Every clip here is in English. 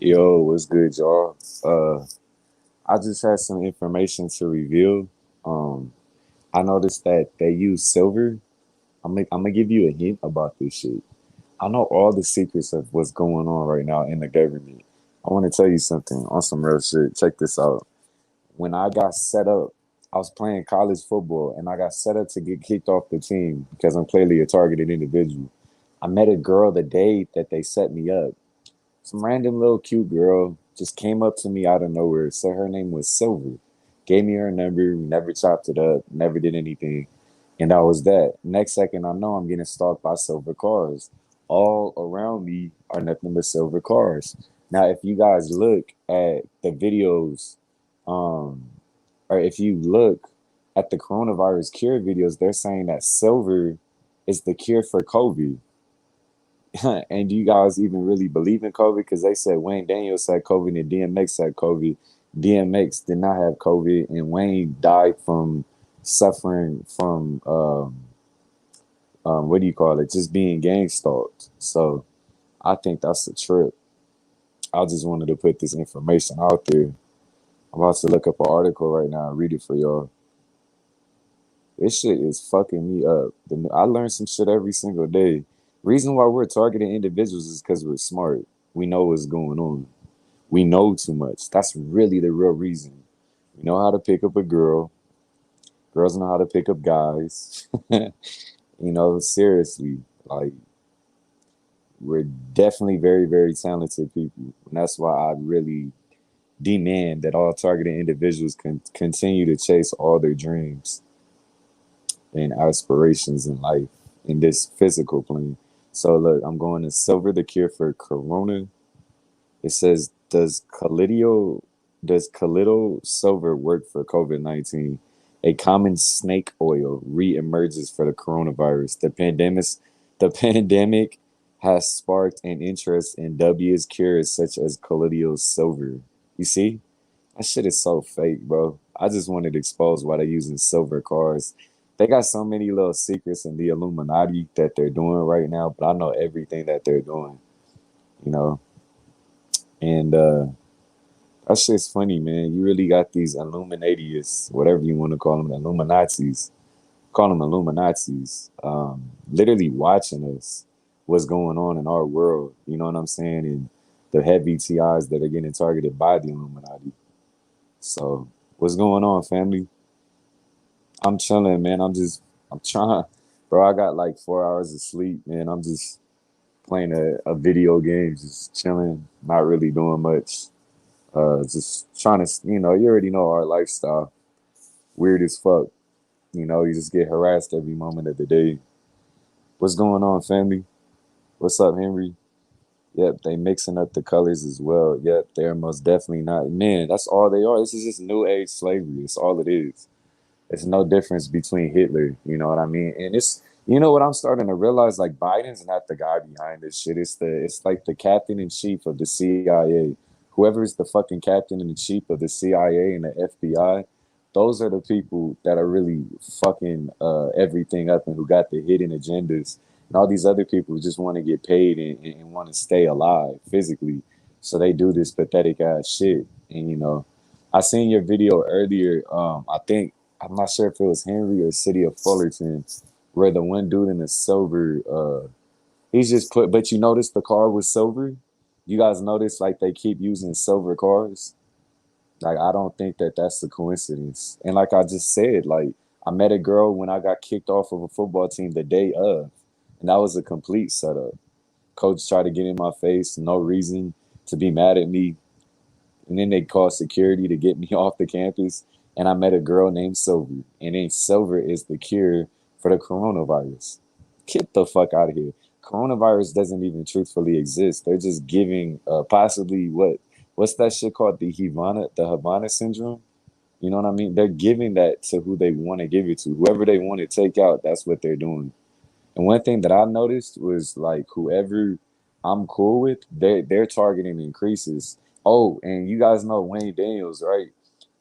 Yo, what's good, y'all? I just had some information to reveal. Um, I noticed that they use silver. I'm gonna give you a hint about this shit. I know all the secrets of what's going on right now in the government. I want to tell you something on some real shit. Check this out. When I got set up, I was playing college football and I got set up to get kicked off the team because I'm clearly a targeted individual. I met a girl the day that they set me up. Some random little cute girl just came up to me out of nowhere. Said her name was Silver. Gave me her number. We never chopped it up. Never did anything. And that was that. Next second, I know I'm getting stalked by silver cars. All around me are nothing but silver cars. Now, if you guys look at the videos, um, or if you look at the coronavirus cure videos, they're saying that silver is the cure for COVID. And do you guys even really believe in COVID? Because they said Wayne Daniels had COVID and DMX had COVID. DMX did not have COVID, and Wayne died from suffering from what do you call it? Just being gang stalked. So I think that's a trip. I just wanted to put this information out there. I'm about to look up an article right now and read it for y'all. This shit is fucking me up. I learn some shit every single day. Reason why we're targeting individuals is because we're smart. We know what's going on. We know too much. That's really the real reason. We know how to pick up a girl. Girls know how to pick up guys. Seriously, like we're definitely very, very talented people. And that's why I really demand that all targeted individuals can continue to chase all their dreams and aspirations in life in this physical plane. So look, I'm going to silver the cure for corona. It says, does colloidal silver work for COVID-19? A common snake oil re-emerges for the coronavirus. The pandemic has sparked an interest in W's cures such as colloidal silver. You see? That shit is so fake, bro. I just wanted to expose why they're using silver cars. They got so many little secrets in the Illuminati that they're doing right now, but I know everything that they're doing, you know. And that shit's funny, man. You really got these Illuminatius, whatever you want to call them, Illuminatis. Call them Illuminatis. Literally watching us, what's going on in our world. You know what I'm saying? And the heavy TIs that are getting targeted by the Illuminati. So, what's going on, family? I'm chilling, man. I'm trying, bro. I got like 4 hours of sleep, man. I'm just playing a video game, just chilling, not really doing much. Just trying to, you already know our lifestyle. Weird as fuck. You just get harassed every moment of the day. What's going on, family? What's up, Henry? Yep, they mixing up the colors as well. Yep, they're most definitely not. Man, that's all they are. This is just new age slavery. It's all it is. It's no difference between Hitler. You know what I mean? And what I'm starting to realize, like Biden's not the guy behind this shit. It's like the captain in chief of the CIA. Whoever is the fucking captain in chief of the CIA and the FBI, those are the people that are really fucking everything up and who got the hidden agendas. And all these other people who just want to get paid and want to stay alive physically. So they do this pathetic ass shit. And I seen your video earlier. I'm not sure if it was Henry or City of Fullerton, where the one dude in the silver, he's just put, but you notice the car was silver? You guys notice like they keep using silver cars? Like, I don't think that that's a coincidence. And like I just said, like, I met a girl when I got kicked off of a football team the day of, and that was a complete setup. Coach tried to get in my face, no reason to be mad at me. And then they called security to get me off the campus. And I met a girl named Silver. And then Silver is the cure for the coronavirus. Get the fuck out of here. Coronavirus doesn't even truthfully exist. They're just giving possibly what's that shit called? The Havana syndrome? You know what I mean? They're giving that to who they want to give it to. Whoever they want to take out, that's what they're doing. And one thing that I noticed was like whoever I'm cool with, their targeting increases. Oh, and you guys know Wayne Daniels, right?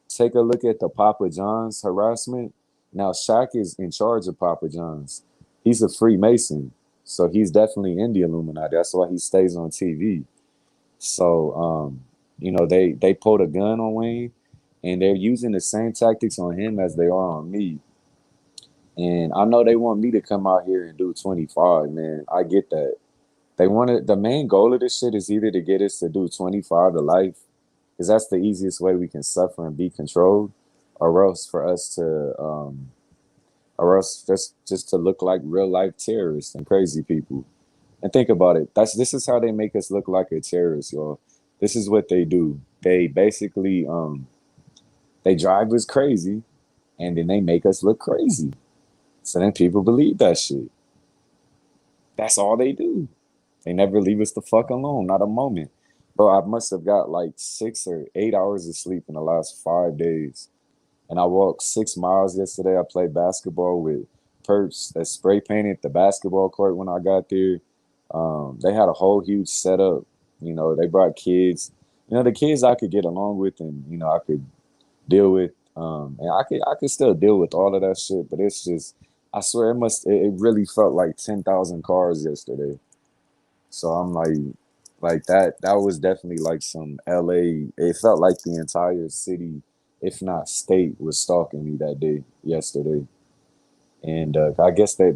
Take a look at the Papa John's harassment. Now Shaq is in charge of Papa John's. He's a Freemason, so he's definitely in the Illuminati. That's why he stays on TV. So, they pulled a gun on Wayne, and they're using the same tactics on him as they are on me. And I know they want me to come out here and do 25, man. I get that. The main goal of this shit is either to get us to do 25 to life, because that's the easiest way we can suffer and be controlled, or else for us to, or else just to look like real life terrorists and crazy people. And think about it. This is how they make us look like a terrorist, y'all. This is what they do. They basically they drive us crazy, and then they make us look crazy. So then people believe that shit. That's all they do. They never leave us the fuck alone, not a moment. Bro, I must have got like 6 or 8 hours of sleep in the last 5 days. And I walked 6 miles yesterday. I played basketball with perps that spray painted the basketball court when I got there. They had a whole huge setup. They brought kids. The kids I could get along with, and I could deal with. And I could still deal with all of that shit. But it's just, I swear it really felt like 10,000 cars yesterday. So I'm like that was definitely like some LA. It felt like the entire city, if not state, was stalking me that day yesterday. And I guess they're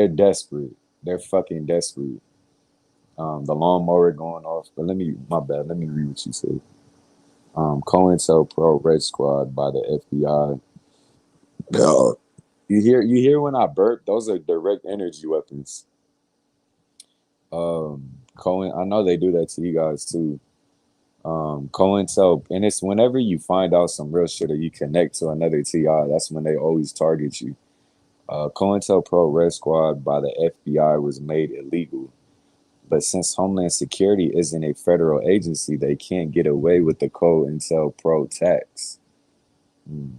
desperate. They're fucking desperate. The lawnmower going off. But my bad. Let me read what you said. COINTELPRO Red Squad by the FBI. Yeah. You hear when I burp? Those are direct energy weapons. Cohen, I know they do that to you guys too. COINTEL, and it's whenever you find out some real shit or you connect to another TI, that's when they always target you. COINTELPRO Red Squad by the FBI was made illegal, but since Homeland Security isn't a federal agency, they can't get away with the COINTELPRO tax. Hmm.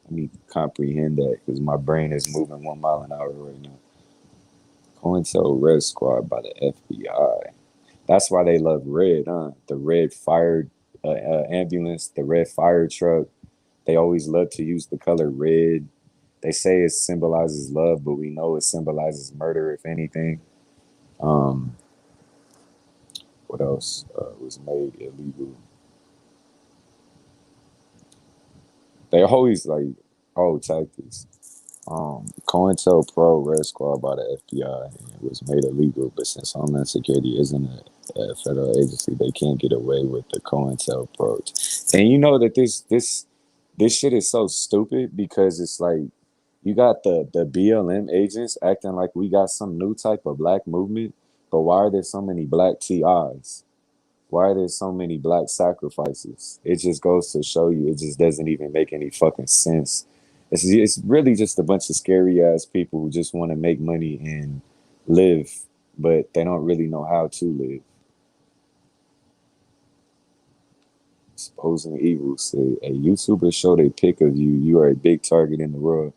Let me comprehend that because my brain is moving 1 mile an hour right now. COINTEL Red Squad by the FBI. That's why they love red, huh? The red fire ambulance, the red fire truck. They always love to use the color red. They say it symbolizes love, but we know it symbolizes murder, if anything. Um, what else was made illegal? They always like old tactics. COINTELPRO Red Squad by the FBI and it was made illegal, but since Homeland Security isn't a federal agency, they can't get away with the COINTELPRO. And you know that this shit is so stupid because it's like you got the BLM agents acting like we got some new type of black movement, but why are there so many black TIs? Why are there so many black sacrifices? It just goes to show you, it just doesn't even make any fucking sense. It's really just a bunch of scary ass people who just want to make money and live, but they don't really know how to live. Exposing evil said, a YouTuber showed a pic of you. You are a big target in the world.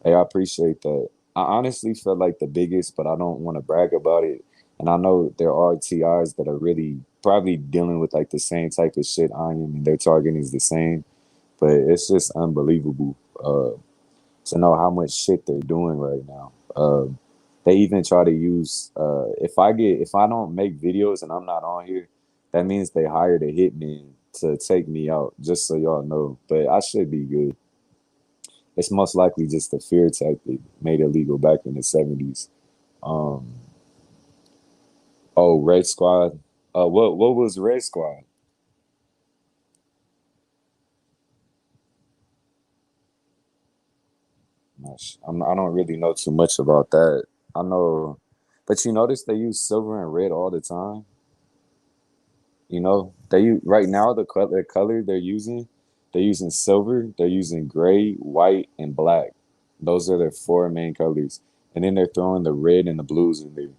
Hey, I appreciate that. I honestly felt like the biggest, but I don't want to brag about it. And I know there are TIs that are really probably dealing with like the same type of shit I am, and their target is the same. But it's just unbelievable to know how much shit they're doing right now. They even try to use if I don't make videos and I'm not on here, that means they hired a hitman to take me out. Just so y'all know, but I should be good. It's most likely just a fear tactic made illegal back in the 70s. Um, oh, Red Squad. What was Red Squad? I don't really know too much about that. I know, but you notice they use silver and red all the time. Right now the color they're using silver, they're using gray, white, and black. Those are their four main colors, and then they're throwing the red and the blues in there.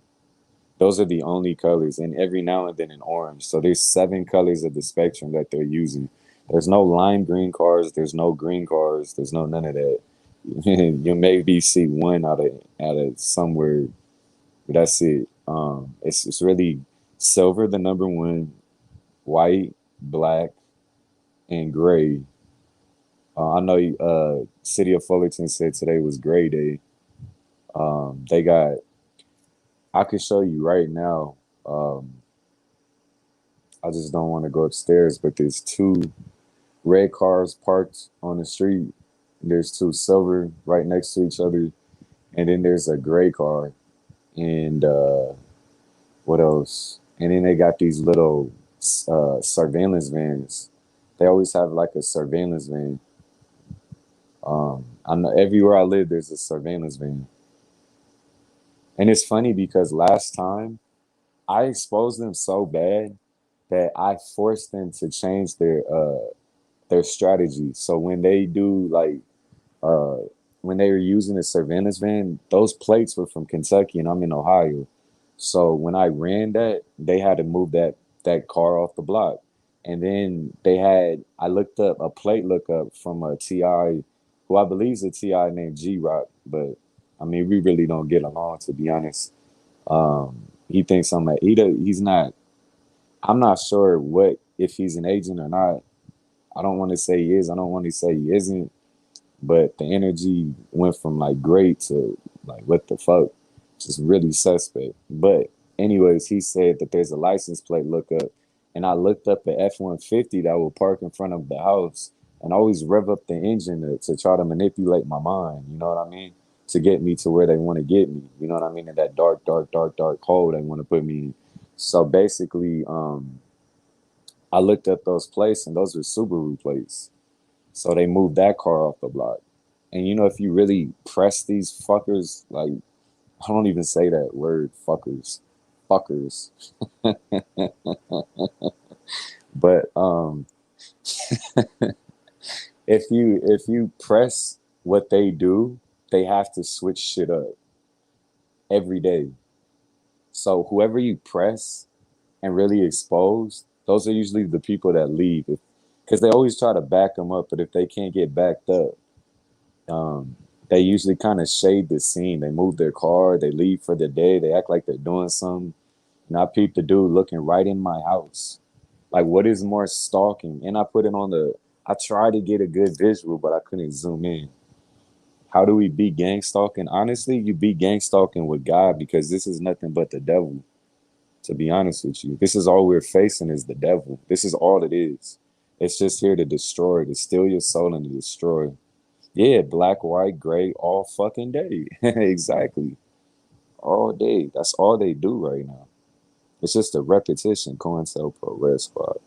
Those are the only colors, and every now and then an orange. So there's seven colors of the spectrum that they're using. There's no lime green cars. There's no green cars. There's no none of that. You maybe see one out of somewhere, but that's it. It's really silver, the number one, white, black, and gray. I know City of Fullerton said today was gray day. They got. I could show you right now. Um, I just don't want to go upstairs. But there's two red cars parked on the street. There's two silver right next to each other, and then there's a gray car. And what else? And then they got these little surveillance vans. They always have like a surveillance van. I know everywhere I live, there's a surveillance van. And it's funny because last time I exposed them so bad that I forced them to change their strategy. So when they do like uh when they were using the surveillance van, those plates were from Kentucky and I'm in Ohio. So when I ran that, they had to move that car off the block. And then I looked up a plate lookup from a TI who I believe is a TI named G Rock, but I mean we really don't get along to be honest. He thinks he's not. I'm not sure what if he's an agent or not. I don't want to say he is. I don't want to say he isn't. But the energy went from like great to like what the fuck, just really suspect. But anyways, he said that there's a license plate lookup, and I looked up the F-150 that will park in front of the house, and always rev up the engine to try to manipulate my mind. You know what I mean? To get me to where they want to get me. You know what I mean? In that dark, dark, dark, dark hole they want to put me in. So basically, I looked up those plates, and those were Subaru plates. So they moved that car off the block. And you know, if you really press these fuckers, like I don't even say that word, fuckers, fuckers. But if you press what they do, they have to switch shit up every day. So whoever you press and really expose, those are usually the people that leave, because they always try to back them up. But if they can't get backed up, um, they usually kind of shade the scene. They move their car, they leave for the day, they act like they're doing something. And I peeped the dude looking right in my house. Like, what is more stalking? And I put it on I tried to get a good visual, but I couldn't zoom in. How do we beat gang stalking? Honestly, you beat gang stalking with God because this is nothing but the devil, to be honest with you. This is all we're facing is the devil. This is all it is. It's just here to destroy, to steal your soul and to destroy. Yeah, black, white, gray, all fucking day. Exactly. All day. That's all they do right now. It's just a repetition. COINTELPRO, Red Squad.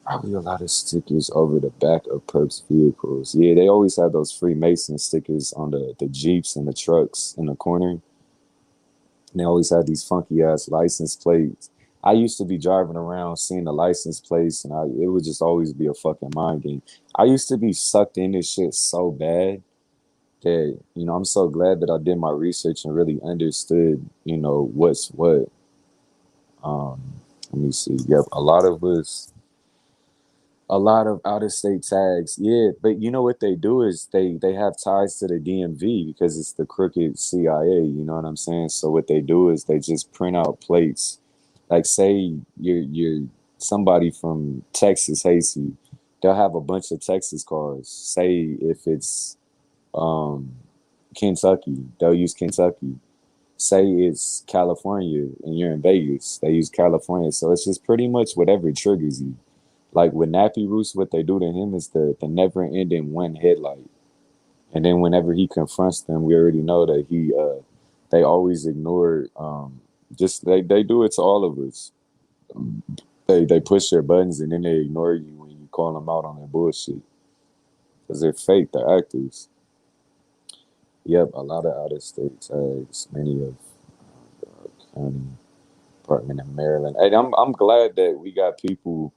Probably a lot of stickers over the back of Perps vehicles. Yeah, they always have those Freemason stickers on the Jeeps and the trucks in the corner. And they always have these funky ass license plates. I used to be driving around seeing the license plates, and it would just always be a fucking mind game. I used to be sucked in this shit so bad that I'm so glad that I did my research and really understood what's what. um Let me see. Yep, a lot of out of state tags. Yeah, but you know what they do is they have ties to the DMV because it's the crooked CIA. You know what I'm saying? So what they do is they just print out plates. Like say you're somebody from Texas hates you, they'll have a bunch of Texas cars. Say if it's um Kentucky, they'll use Kentucky. Say it's California and you're in Vegas, they use California. So it's just pretty much whatever triggers you. Like with Nappy Roots, what they do to him is the never ending one headlight. And then whenever he confronts them, we already know that they always ignore just they do it to all of us. They push their buttons and then they ignore you when you call them out on their bullshit. Because they're fake, they're actors. Yep, a lot of out of state tags, many of county department in Maryland. And I'm glad that we got people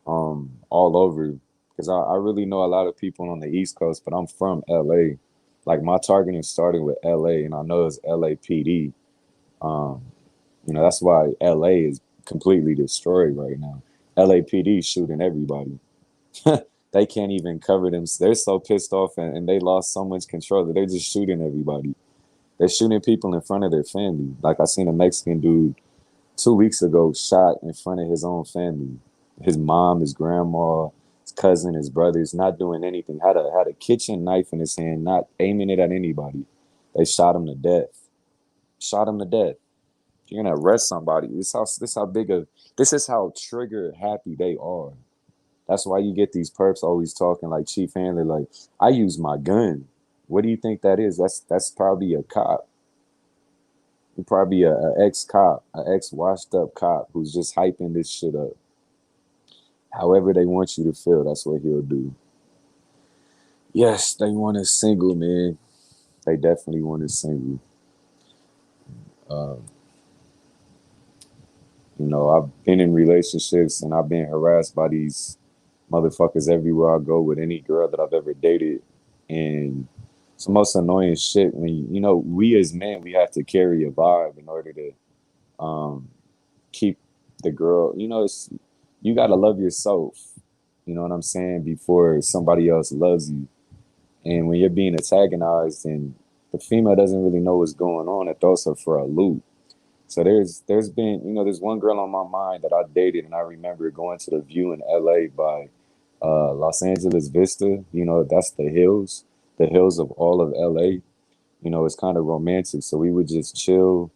all over because I really know a lot of people on the East Coast, but I'm from LA. Like my targeting started with LA, and I know it's LAPD. Um, that's why LA is completely destroyed right now. LAPD shooting everybody. They can't even cover them. They're so pissed off and they lost so much control that they're just shooting everybody. They're shooting people in front of their family. Like I seen a Mexican dude 2 weeks ago shot in front of his own family. His mom, his grandma, his cousin, his brothers, not doing anything. Had a kitchen knife in his hand, not aiming it at anybody. They shot him to death. Shot him to death. You're gonna arrest somebody. This is how trigger happy they are. That's why you get these perps always talking like Chief Handler, like, I use my gun. What do you think that is? That's probably a cop. He probably a ex cop, a ex washed up cop who's just hyping this shit up. However they want you to feel, that's what he'll do. Yes, they want us single, man. They definitely want us single. Um, I've been in relationships and I've been harassed by these motherfuckers everywhere I go with any girl that I've ever dated. And it's the most annoying shit when we as men we have to carry a vibe in order to um keep the girl. You gotta love yourself. You know what I'm saying? Before somebody else loves you. And when you're being antagonized and the female doesn't really know what's going on, it throws her for a loop. So there's been, there's one girl on my mind that I dated, and I remember going to the View in LA by Los Angeles Vista. That's the hills of all of LA. It's kind of romantic. So we would just chill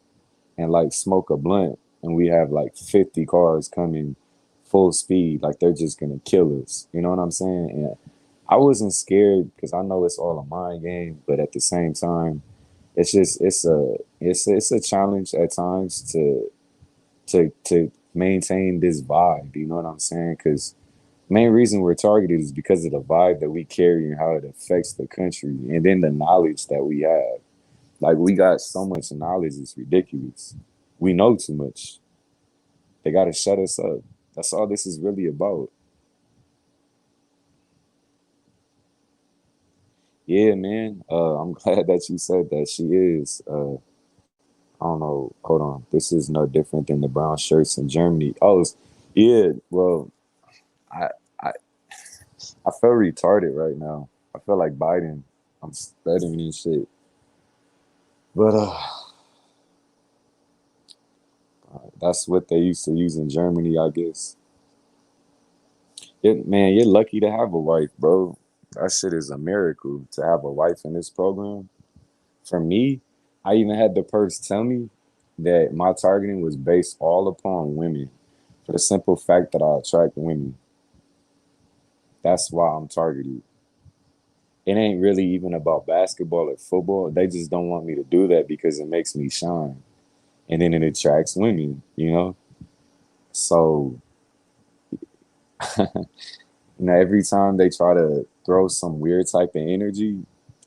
and like smoke a blunt, and we have like 50 cars coming full speed, like they're just gonna kill us. You know what I'm saying? And I wasn't scared because I know it's all a mind game, but at the same time, it's a challenge at times to maintain this vibe. You know what I'm saying? Because main reason we're targeted is because of the vibe that we carry and how it affects the country, and then the knowledge that we have. Like we got so much knowledge, it's ridiculous. We know too much. They got to shut us up. That's all this is really about. Yeah, man. I'm glad that you said that she is. I don't know. Hold on. This is no different than the brown shirts in Germany. Oh, yeah. Well, I I I feel retarded right now. I feel like Biden. I'm stuttering and shit. But that's what they used to use in Germany, I guess. Man, you're lucky to have a wife, bro. That shit is a miracle to have a wife in this program. For me, I even had the perks tell me that my targeting was based all upon women for the simple fact that I attract women. That's why I'm targeted. It ain't really even about basketball or football. They just don't want me to do that because it makes me shine. And then it attracts women, you know? So, every time they try to throw some weird type of energy,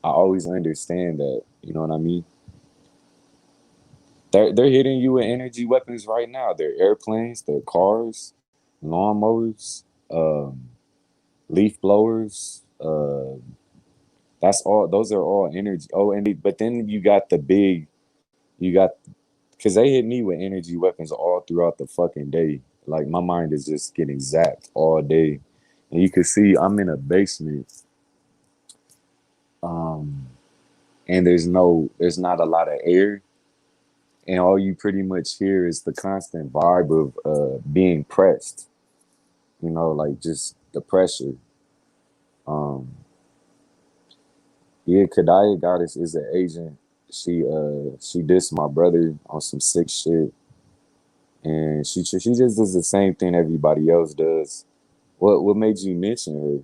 I always understand that. You know what I mean? They're hitting you with energy weapons right now. They're airplanes, they're cars, lawnmowers, leaf blowers. That's all. Those are all energy. Oh, but then you got the big. You got because they hit me with energy weapons all throughout the fucking day. Like my mind is just getting zapped all day, and you can see I'm in a basement. Um, and there's not a lot of air, and all you pretty much hear is the constant vibe of being pressed. Like just the pressure. Um, yeah, Kadaya Goddess is an agent. She dissed my brother on some sick shit, and she just does the same thing everybody else does. What made you mention her,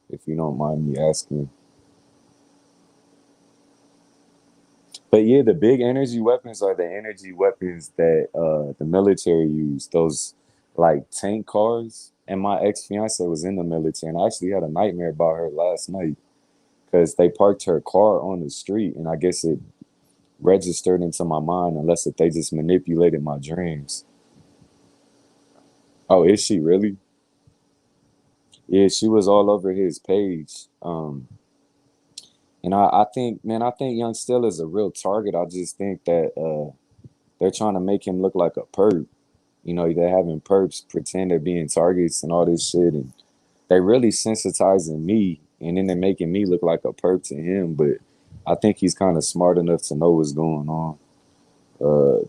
if you don't mind me asking? But yeah, the big energy weapons are the energy weapons that the military use. Those like tank cars. And my ex fiance was in the military, and I actually had a nightmare about her last night because they parked her car on the street, and I guess it registered into my mind, unless if they just manipulated my dreams. Oh, is she really? Yeah, she was all over his page. And I think, man, I think Young Still is a real target. I just think that they're trying to make him look like a perp. They're having perps pretend they're being targets and all this shit, and they really sensitizing me, and then they're making me look like a perp to him. But I think he's kind of smart enough to know what's going on.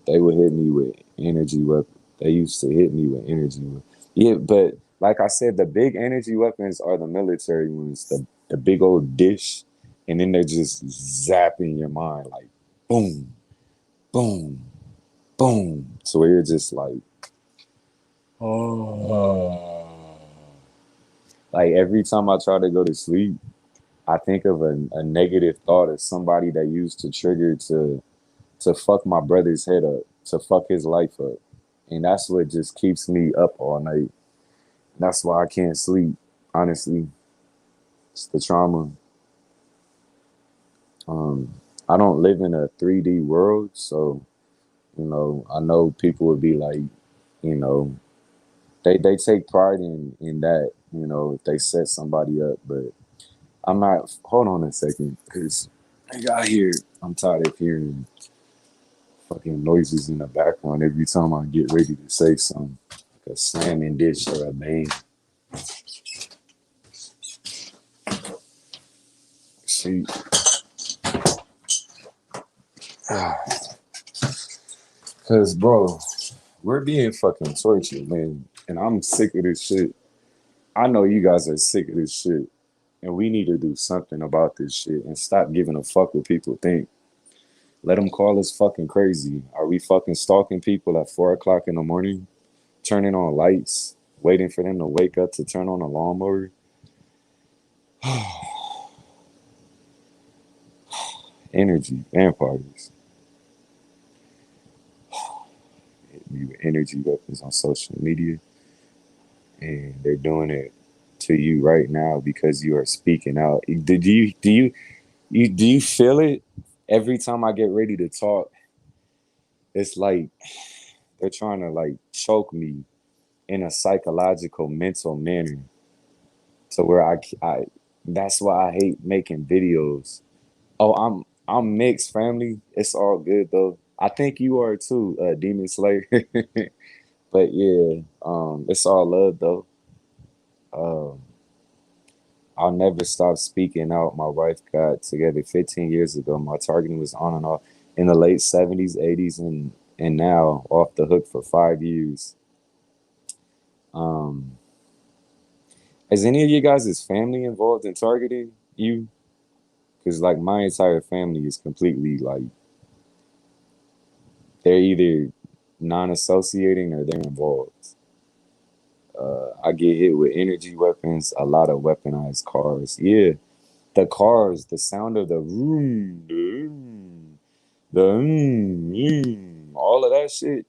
They would hit me with energy weapons. They used to hit me with energy weapons. Yeah, but like I said, the big energy weapons are the military ones, the big old dish, and then they're just zapping your mind like boom, boom. boom. So you're just oh. Like every time I try to go to sleep, I think of a negative thought of somebody that used to trigger to fuck my brother's head up, to fuck his life up. And that's what just keeps me up all night. That's why I can't sleep. Honestly, it's the trauma. Um, I don't live in a 3D world, so I know people would be like, you know, they take pride in that, if they set somebody up. But I'm not. Hold on a second, because I got here. I'm tired of hearing fucking noises in the background every time I get ready to say something, like a slamming dish or a bang. See, because bro, we're being fucking tortured, man, and I'm sick of this shit. I know you guys are sick of this shit, and we need to do something about this shit and stop giving a fuck what people think. Let them call us fucking crazy. Are we fucking stalking people at 4 o'clock in the morning, turning on lights, waiting for them to wake up to turn on a lawnmower? Energy, vampires. Hit me with energy weapons on social media, and they're doing it to you right now because you are speaking out. Do you feel it? Every time I get ready to talk, it's like they're trying to like choke me in a psychological, mental manner to where I that's why I hate making videos. Oh, I'm mixed family. It's all good though. I think you are too, Demon Slayer. But yeah, it's all love though. Um, I'll never stop speaking out. My wife got together 15 years ago. My targeting was on and off in the late 70s, 80s, and now off the hook for 5 years. Um, is any of you guys' family involved in targeting you? Because like my entire family is completely like they're either non-associating or they're involved. I get hit with energy weapons, a lot of weaponized cars. Yeah, the cars, the sound of the room, all of that shit,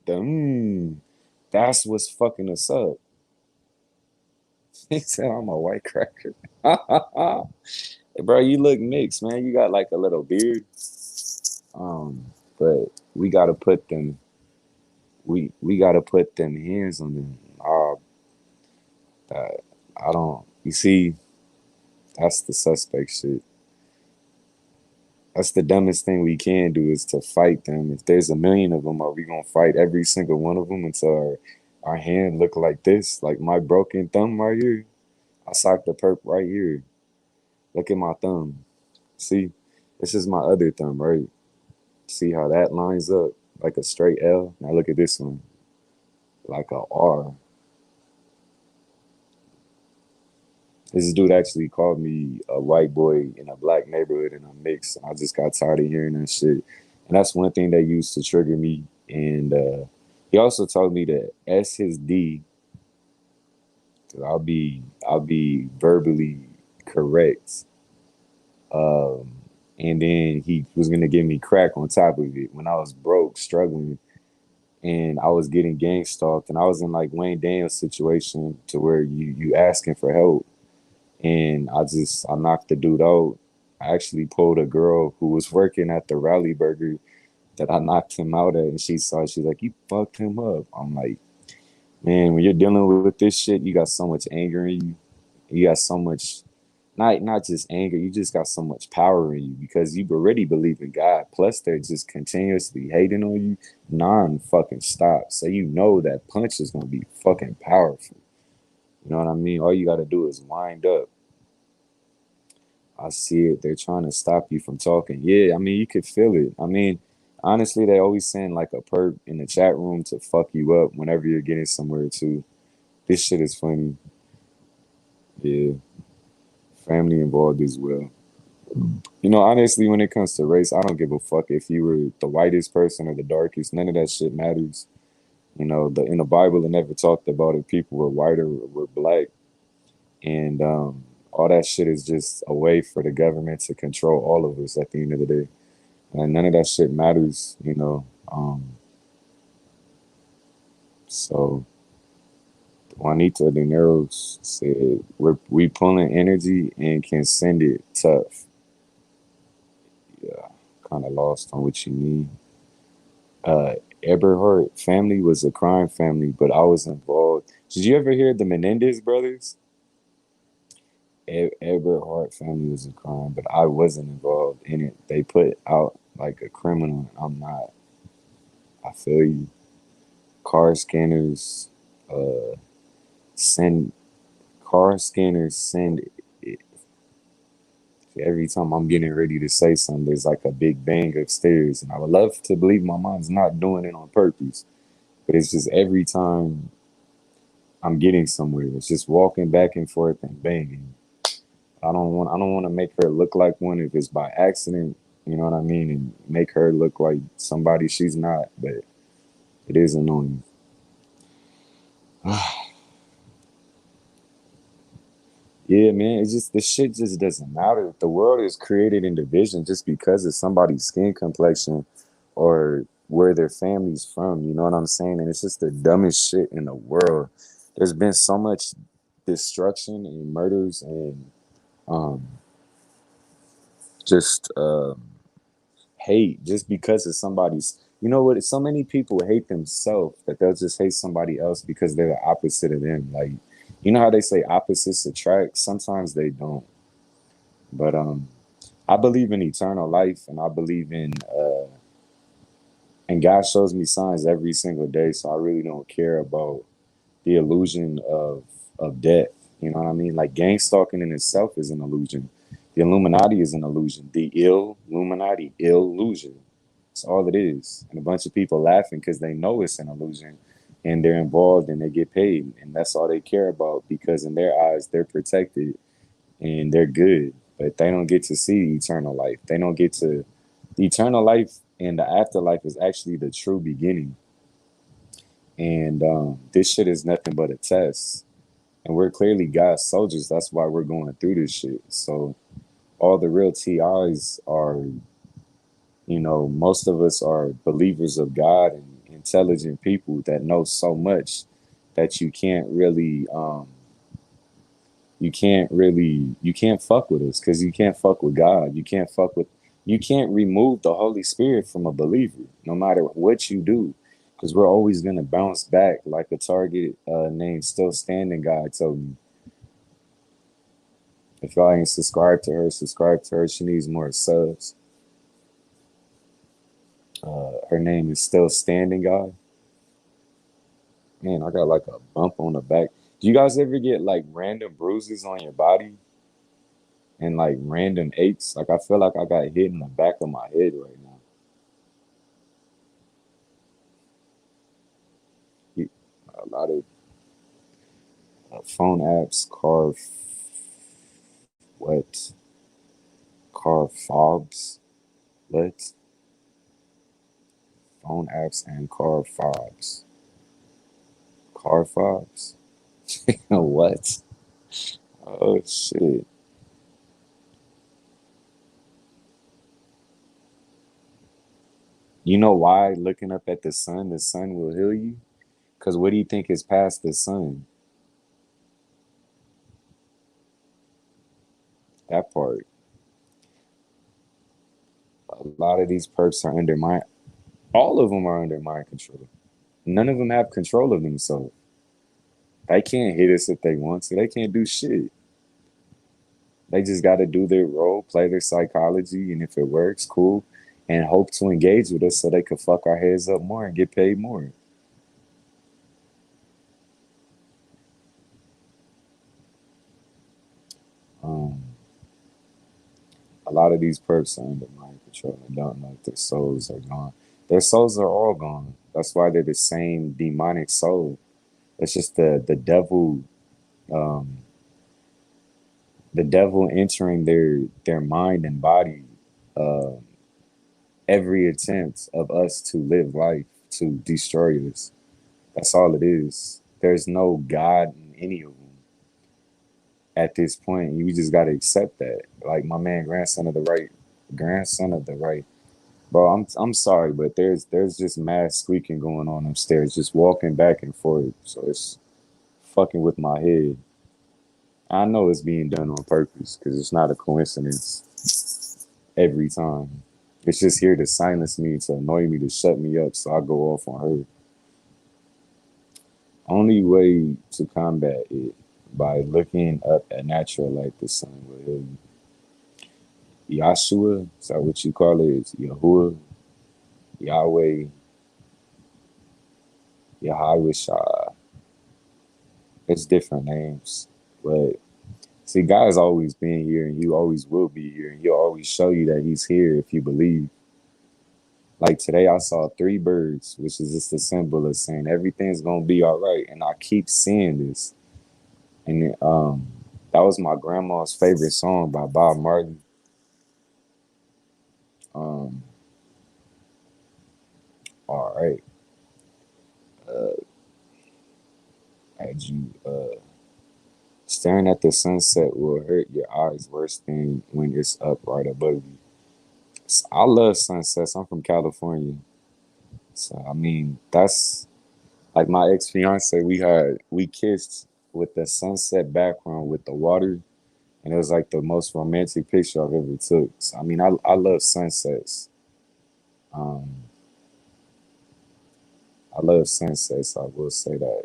that's what's fucking us up. He said I'm a white cracker. Bro, you look mixed, man. You got like a little beard. But we gotta put them hands on them. That I don't. You see, that's the suspect shit. That's the dumbest thing we can do is to fight them. If there's a million of them, are we gonna fight every single one of them until our hand look like this? Like my broken thumb right here. I socked the perp right here. Look at my thumb. See, this is my other thumb, right? See how that lines up like a straight L? Now look at this one, like a R. This dude actually called me a white boy in a black neighborhood and I'm mixed. And I just got tired of hearing that shit. And that's one thing that used to trigger me. And he also told me to S his D, because I'll be verbally correct. Um, and then he was gonna give me crack on top of it when I was broke, struggling, and I was getting gang stalked, and I was in like Wayne Daniels situation to where you asking for help. And I knocked the dude out. I actually pulled a girl who was working at the Rally Burger that I knocked him out at, and she saw it. She's like, "You fucked him up." I'm like, man, when you're dealing with this shit, you got so much anger in you. You got so much, not just anger. You just got so much power in you because you already believe in God. Plus, they're just continuously hating on you, non fucking stop. So you know that punch is gonna be fucking powerful. You know what I mean? All you gotta do is wind up. I see it. They're trying to stop you from talking. Yeah, I mean, you could feel it. I mean, honestly, they always send like a perp in the chat room to fuck you up whenever you're getting somewhere too. This shit is funny. Yeah, family involved as well. Honestly, when it comes to race, I don't give a fuck if you were the whitest person or the darkest. None of that shit matters. In the Bible, it never talked about if people were white or were black, and all that shit is just a way for the government to control all of us at the end of the day. And none of that shit matters. So Juanito De Niro's said, we pulling energy and can send it tough. Yeah, kind of lost on what you mean. Uh, Eberhard family was a crime family, but I was involved. Did you ever hear the Menendez brothers? Eberhard family was a crime, but I wasn't involved in it. They put out like a criminal. I'm not. I feel you. Car scanners, uh, send car scanners send it. Every time I'm getting ready to say something, there's like a big bang upstairs, and I would love to believe my mom's not doing it on purpose, but it's just every time I'm getting somewhere, it's just walking back and forth and banging. I don't want to make her look like one if it's by accident, you know what I mean, and make her look like somebody she's not, but it is annoying. Yeah, man, it's just the shit just doesn't matter. The world is created in division just because of somebody's skin complexion or where their family's from, you know what I'm saying? And it's just the dumbest shit in the world. There's been so much destruction and murders and um just hate just because of somebody's, you know what, so many people hate themselves that they'll just hate somebody else because they're the opposite of them. Like, you know how they say opposites attract? Sometimes they don't. But I believe in eternal life, and I believe and God shows me signs every single day, so I really don't care about the illusion of death. You know what I mean? Like gangstalking in itself is an illusion. The Illuminati is an illusion. The Illuminati illusion. It's all it is. And a bunch of people laughing because they know it's an illusion and they're involved and they get paid. And that's all they care about because in their eyes they're protected and they're good. But they don't get to see eternal life. They don't get to the eternal life, and the afterlife is actually the true beginning. And this shit is nothing but a test. And we're clearly God's soldiers. That's why we're going through this shit. So all the real TIs are, most of us are believers of God and intelligent people that know so much that you can't fuck with us because you can't fuck with God. You can't remove the Holy Spirit from a believer, no matter what you do, because we're always gonna bounce back like a target named Still Standing guy told me. If y'all ain't subscribed to her, subscribe to her. She needs more subs. Her name is Still Standing guy. Man, I got like a bump on the back. Do you guys ever get like random bruises on your body and like random aches? Like I feel like I got hit in the back of my head right now. A lot of phone apps, what? Car fobs, what? Phone apps and car fobs. Car fobs? What? Oh shit. You know why looking up at the sun will heal you? Because what do you think is past the sun? That part. A lot of these perks are under my, all of them are under mind control. None of them have control of themselves. They can't hit us if they want to. They can't do shit. They just got to do their role, play their psychology, and if it works, cool, and hope to engage with us so they could fuck our heads up more and get paid more. Um, a lot of these perks are under mind control and don't know if their souls are gone. Their souls are all gone. That's why they're the same demonic soul. It's just um, the devil entering their mind and body uh, every attempt of us to live life to destroy us. That's all it is. There's no God in any of them at this point. You just got to accept that. Like my man, grandson of the right. Bro, I'm sorry, but there's just mad squeaking going on upstairs, just walking back and forth. So it's fucking with my head. I know it's being done on purpose because it's not a coincidence every time. It's just here to silence me, to annoy me, to shut me up, so I go off on her. Only way to combat it by looking up at natural like the sun will heal you. Yahshua, is that what you call it? It's Yahuwah, Yahweh, Yahweh Shah. It's different names, but see, God's always been here, and He always will be here, and He'll always show you that He's here if you believe. Like today, I saw three birds, which is just a symbol of saying everything's gonna be all right, and I keep seeing this. And that was my grandma's favorite song by Bob Marley. Um, all right, as you staring at the sunset will hurt your eyes worse than when it's up right above you. I love sunsets. I'm from California, so I mean that's like my ex fiance. We kissed with the sunset background with the water, and it was like the most romantic picture I've ever took. So I mean, I love sunsets. Um, I love sunsets. I will say that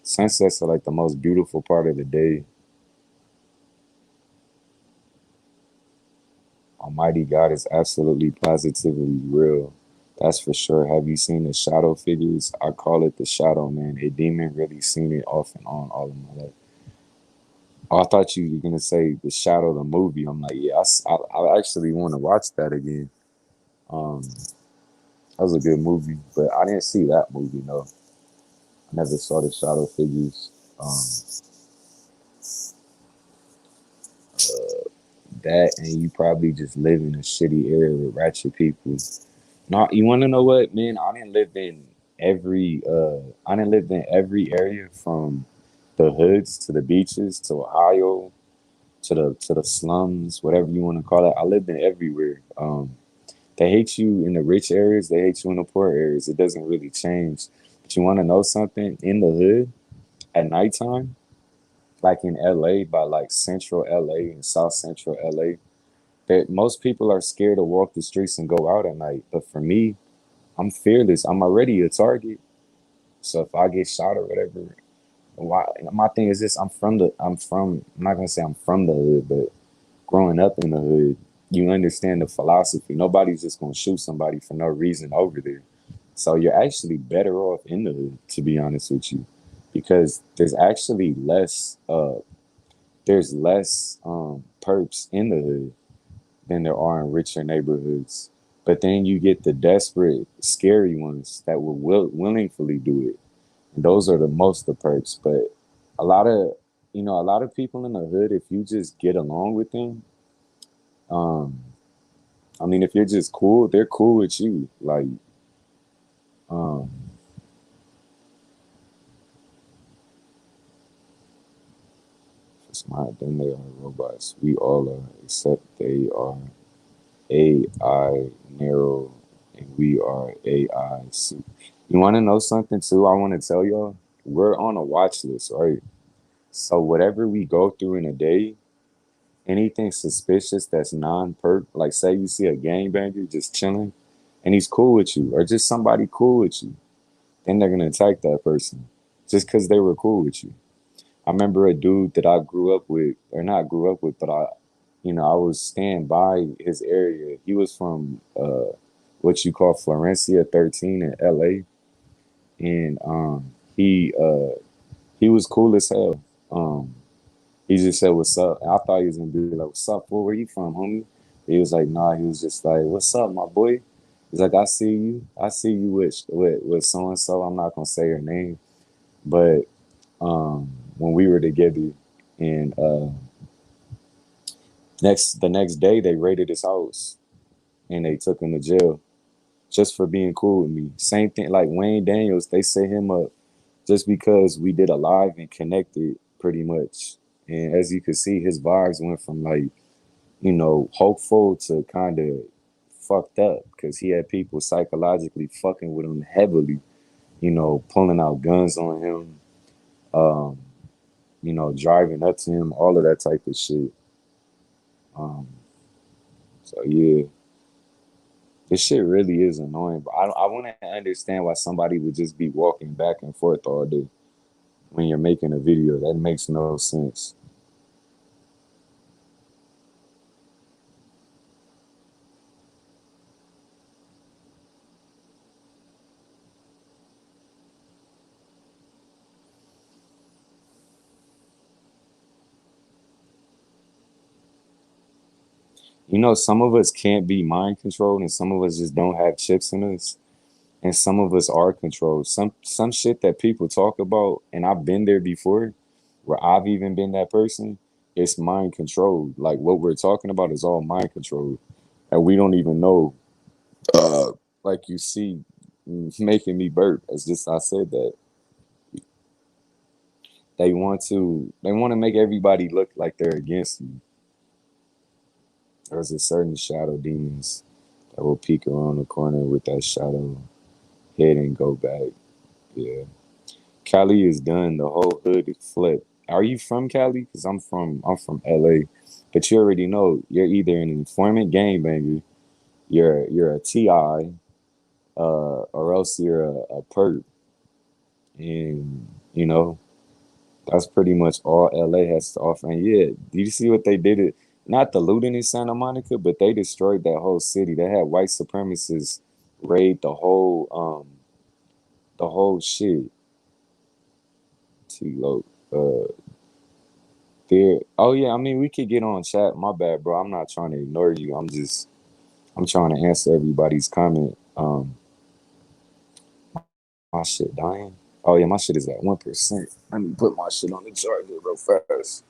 sunsets are like the most beautiful part of the day. Almighty God is absolutely positively real. That's for sure. Have you seen the shadow figures? I call it the shadow man. A demon really seen it off and on all of my life. Oh, I thought you were gonna say the shadow the movie. I'm like, yeah, I actually want to watch that again. Um, that was a good movie, but I didn't see that movie. No, I never saw the shadow figures. That and you probably just live in a shitty area with ratchet people. Not you want to know what, man? I didn't live in every area from the hoods to the beaches to Ohio to the slums, whatever you want to call it. I lived in everywhere. They hate you in the rich areas. They hate you in the poor areas. It doesn't really change. But you want to know something? In the hood at nighttime, like in LA, by like central LA and south central LA, that most people are scared to walk the streets and go out at night. But for me, I'm fearless. I'm already a target. So if I get shot or whatever, why? My thing is this: I'm not gonna say I'm from the hood, but growing up in the hood, you understand the philosophy. Nobody's just gonna shoot somebody for no reason over there. So you're actually better off in the hood, to be honest with you, because there's less perps in the hood than there are in richer neighborhoods. But then you get the desperate, scary ones that willingly do it. And those are the most the perks. But a lot of, a lot of people in the hood, if you just get along with them, um, I mean, if you're just cool, they're cool with you. Like, um, it's smart, then they are robots. We all are, except they are AI narrow and we are AI super. You want to know something too? I want to tell y'all, we're on a watch list, right? So whatever we go through in a day, anything suspicious that's non-perp, like say you see a gangbanger just chilling and he's cool with you, or just somebody cool with you, then they're gonna attack that person just because they were cool with you. I remember a dude that I grew up with, or not grew up with, but I was staying by his area. He was from what you call Florencia 13 in LA, and he was cool as hell. Um, he just said, "What's up?" And I thought he was gonna be like, "What's up, boy? Where you from, homie?" He was like, "Nah." He was just like, "What's up, my boy?" He's like, "I see you. I see you with so and so. I'm not gonna say her name, but when we were together, and The next day they raided his house and they took him to jail just for being cool with me. Same thing like Wayne Daniels, they set him up just because we did a live and connected pretty much. And as you could see, his vibes went from like, hopeful to kind of fucked up because he had people psychologically fucking with him heavily, pulling out guns on him, um, driving up to him, all of that type of shit. Um, so yeah, this shit really is annoying. But I want to understand why somebody would just be walking back and forth all day when you're making a video. That makes no sense. Some of us can't be mind controlled, and some of us just don't have chips in us, and some of us are controlled. Some shit that people talk about, and I've been there before, where I've even been that person. It's mind controlled. Like what we're talking about is all mind controlled, and we don't even know. Uh, like you see, making me burp. It's just I said that they want to make everybody look like they're against you. There's a certain shadow demons that will peek around the corner with that shadow head and go back. Yeah. Cali is done. The whole hood is flipped. Are you from Cali? Because I'm from LA. But you already know you're either an informant gangbanger, you're a TI, or else you're a perp. And that's pretty much all LA has to offer. And yeah, did you see what they did? It not the looting in Santa Monica, but they destroyed that whole city. They had white supremacists raid the whole shit. T-Lo. Uh there. Oh yeah, I mean we could get on chat. My bad, bro. I'm not trying to ignore you. I'm trying to answer everybody's comment. My shit dying. Oh yeah, my shit is at 1%. Let me put my shit on the charger real fast.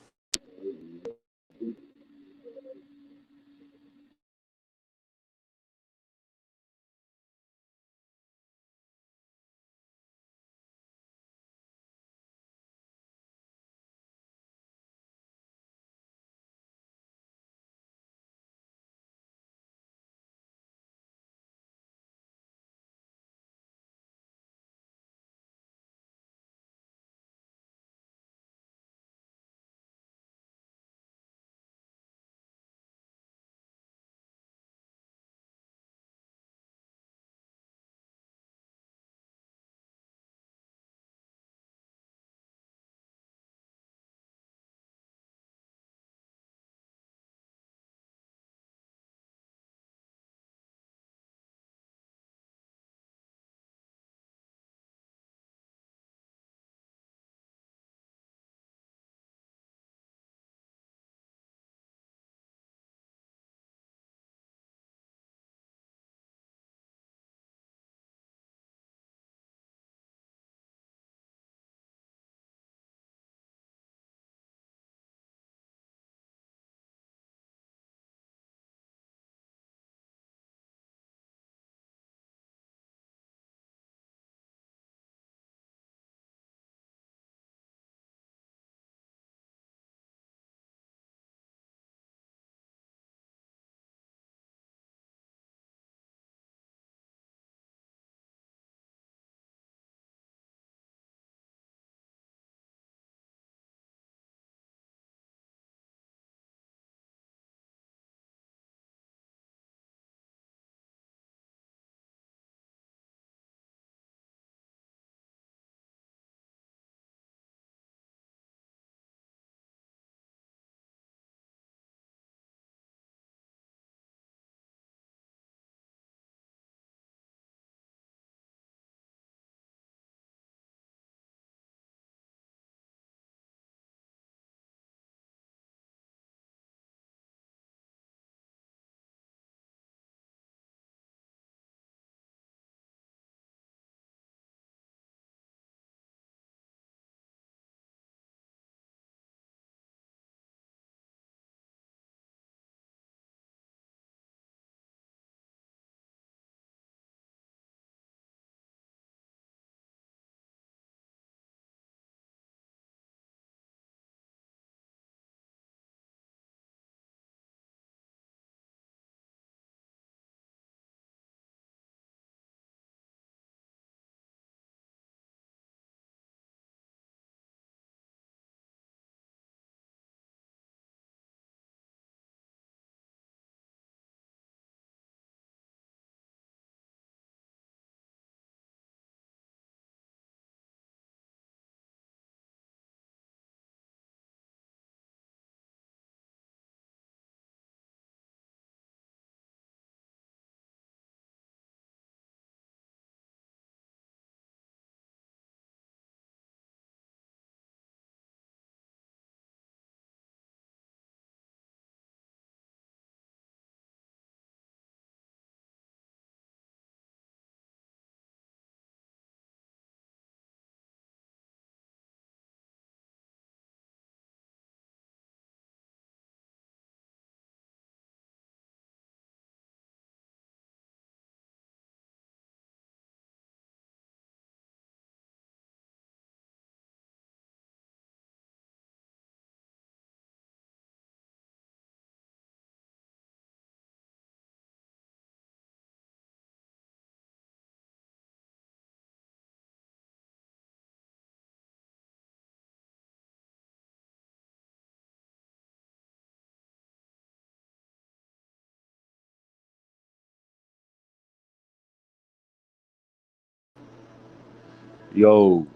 Yo,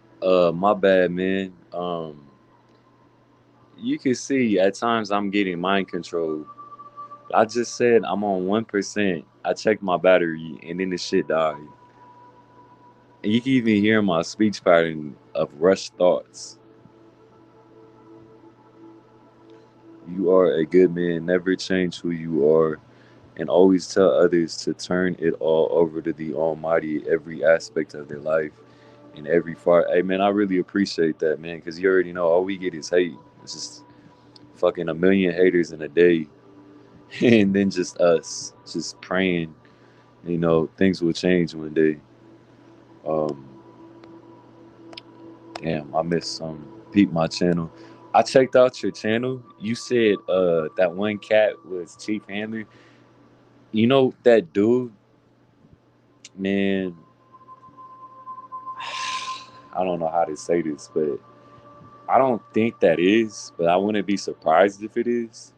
my bad, man. You can see at times I'm getting mind control. I just said I'm on 1%. I checked my battery and then the shit died. And you can even hear my speech pattern of rushed thoughts. You are a good man. Never change who you are. And always tell others to turn it all over to the Almighty, every aspect of their life and every part. Hey, man, I really appreciate that, man, because you already know all we get is hate. It's just fucking a million haters in a day. And then just us, just praying, things will change one day. Um, Damn, I missed some. Peep my channel. I checked out your channel. You said that one cat was Chief Handler. You know that dude, man. I don't know how to say this, but I don't think that is. But I wouldn't be surprised if it is.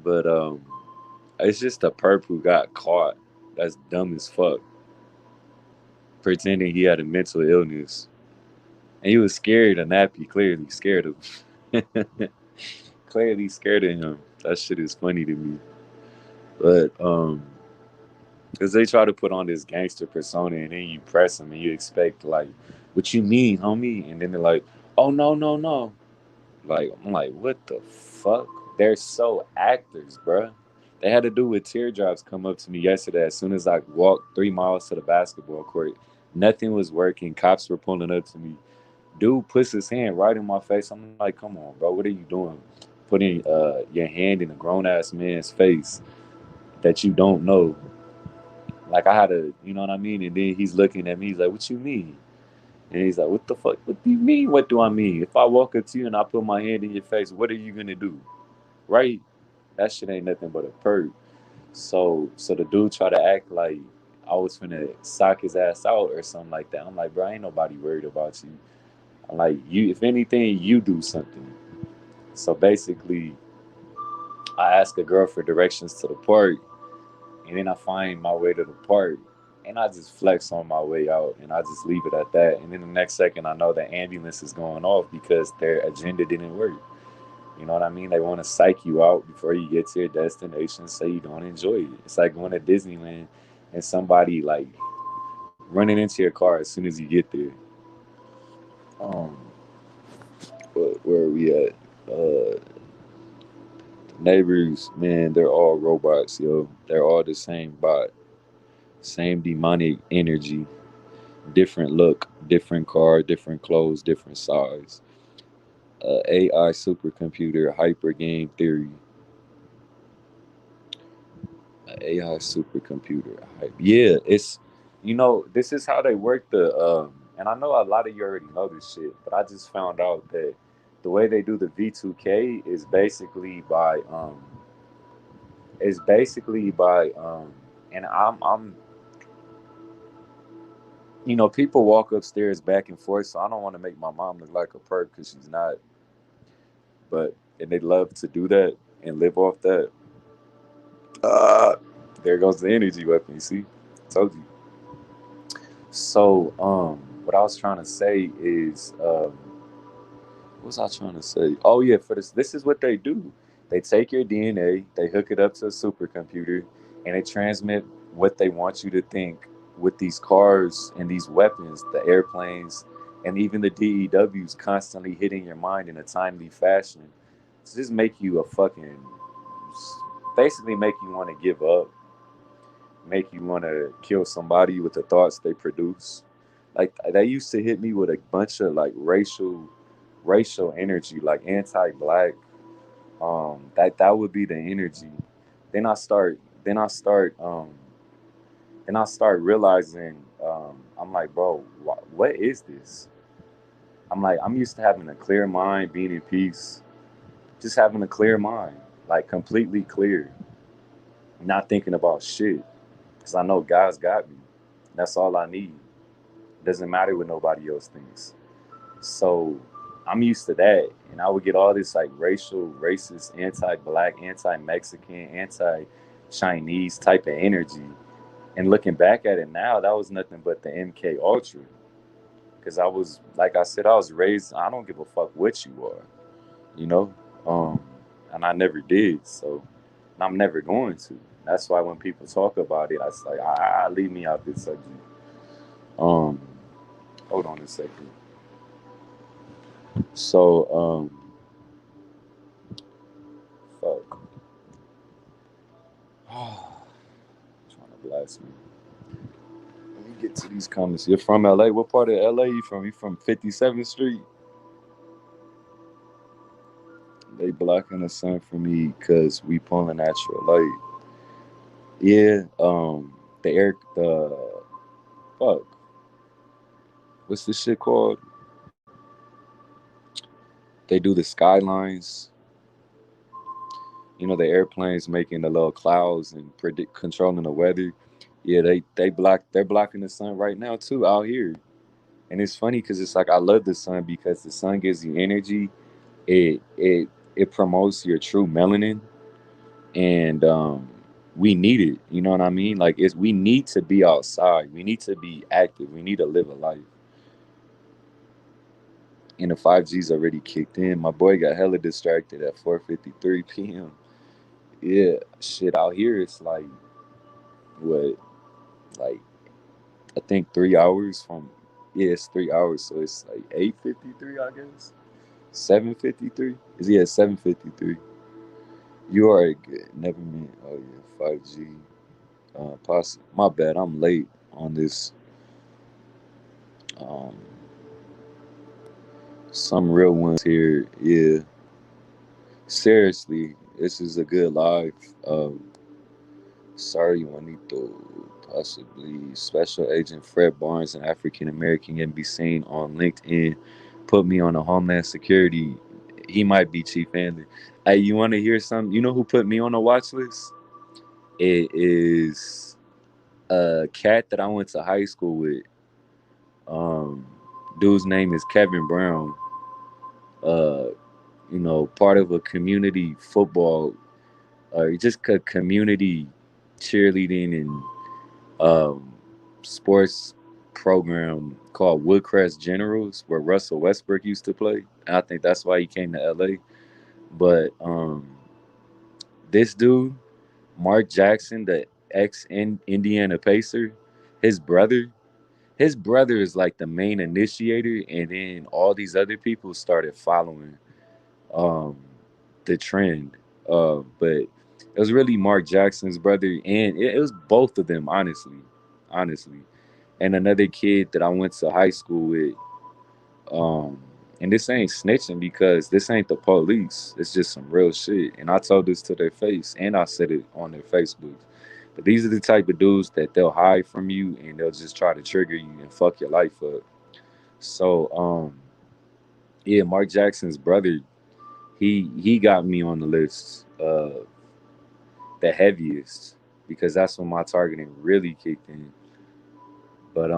But it's just a perp who got caught. That's dumb as fuck, pretending he had a mental illness, and he was scared of Nappy. Clearly scared of, clearly scared of him. That shit is funny to me. But because they try to put on this gangster persona, and then you press them, and you expect like, "What you mean, homie?" And then they're like, "Oh no, no, no!" Like I'm like, "What the fuck?" They're so actors, bruh. They had to do with teardrops come up to me yesterday. As soon as I walked 3 miles to the basketball court, nothing was working. Cops were pulling up to me. Dude puts his hand right in my face. I'm like, "Come on, bro. What are you doing? Putting your hand in a grown ass man's face that you don't know." Like I had to, you know what I mean? And then he's looking at me. He's like, "What you mean?" And he's like, "What the fuck? What do you mean? What do I mean? If I walk up to you and I put my hand in your face, what are you gonna do? Right? That shit ain't nothing but a perk." So the dude tried to act like I was finna sock his ass out or something like that. I'm like, "Bro, ain't nobody worried about you." I'm like, "You, if anything, you do something." So basically, I asked a girl for directions to the park, and then I find my way to the park, and I just flex on my way out, and I just leave it at that. And then the next second, I know the ambulance is going off because their agenda didn't work. You know what I mean? They want to psych you out before you get to your destination, so you don't enjoy it. It's like going to Disneyland and somebody like running into your car as soon as you get there. Um, where are we at? Neighbors, man, they're all robots, yo. They're all the same bot, same demonic energy. Different look, different car, different clothes, different size. AI supercomputer, hyper game theory. AI supercomputer. Yeah, it's this is how they work and I know a lot of you already know this shit, but I just found out that the way they do the V2K is basically by and I'm people walk upstairs back and forth, so I don't want to make my mom look like a perk because she's not. But and they love to do that and live off that. Uh, there goes the energy weapon. You see, told you. So what I was trying to say is what was I trying to say? Oh yeah, for this is what they do. They take your DNA, they hook it up to a supercomputer, and they transmit what they want you to think with these cars and these weapons, the airplanes, and even the DEWs constantly hitting your mind in a timely fashion to just make you a fucking basically make you want to give up, make you want to kill somebody with the thoughts they produce. Like they used to hit me with a bunch of like racial energy, like anti-black. That would be the energy. Then I start. Then I start. Then I start realizing. I'm like, bro, what is this? I'm like, I'm used to having a clear mind, being in peace, just having a clear mind, like completely clear, not thinking about shit, because I know God's got me. That's all I need. Doesn't matter what nobody else thinks. So I'm used to that. And I would get all this like racial, racist, anti black, anti Mexican, anti Chinese type of energy. And looking back at it now, that was nothing but the MK Ultra. because I was, like I said, I was raised. I don't give a fuck what you are, you know, um, and I never did. So, and I'm never going to. That's why when people talk about it, I was like, leave me out this subject. Um, hold on a second. So, fuck. Trying to blast me. Let me get to these comments. You're from LA? What part of LA you from? You from 57th Street? They blocking the sun for me because we pulling at your light. Yeah, the fuck. What's this shit called? They do the skylines. You know, the airplanes making the little clouds and predict controlling the weather. Yeah, they're blocking the sun right now too out here. And it's funny because it's like I love the sun because the sun gives you energy. It promotes your true melanin, and we need it. You know what I mean? Like it's we need to be outside. We need to be active. We need to live a life. And the 5G's already kicked in. My boy got hella distracted at 4:53 p.m. Yeah, shit out here it's like what, like I think 3 hours from, yeah, it's 3 hours, so it's like 8:53, I guess. 7:53? Is he at 7:53? You are good. Never meant. Oh yeah, 5G. My bad. I'm late on this. Um, some real ones here. Yeah, seriously, this is a good live. Sorry, Juanito. Possibly Special Agent Fred Barnes, an African American, can be seen on LinkedIn. Put me on a Homeland Security. He might be Chief Handler. Hey, you want to hear something? You know who put me on the watch list? It is a cat that I went to high school with. Um, Dude's name is Kevin Brown. Uh, part of a community football, just a community cheerleading and sports program called Woodcrest Generals, where Russell Westbrook used to play. And I think that's why he came to LA. But this dude, Mark Jackson, the ex Indiana Pacer, his brother, his brother is like the main initiator, and then all these other people started following um, the trend. But it was really Mark Jackson's brother, and it was both of them, honestly. And another kid that I went to high school with. And this ain't snitching because this ain't the police. It's just some real shit. And I told this to their face, and I said it on their Facebook. But these are the type of dudes that they'll hide from you, and they'll just try to trigger you and fuck your life up. So, yeah, Mark Jackson's brother, he got me on the list, the heaviest, because that's when my targeting really kicked in. But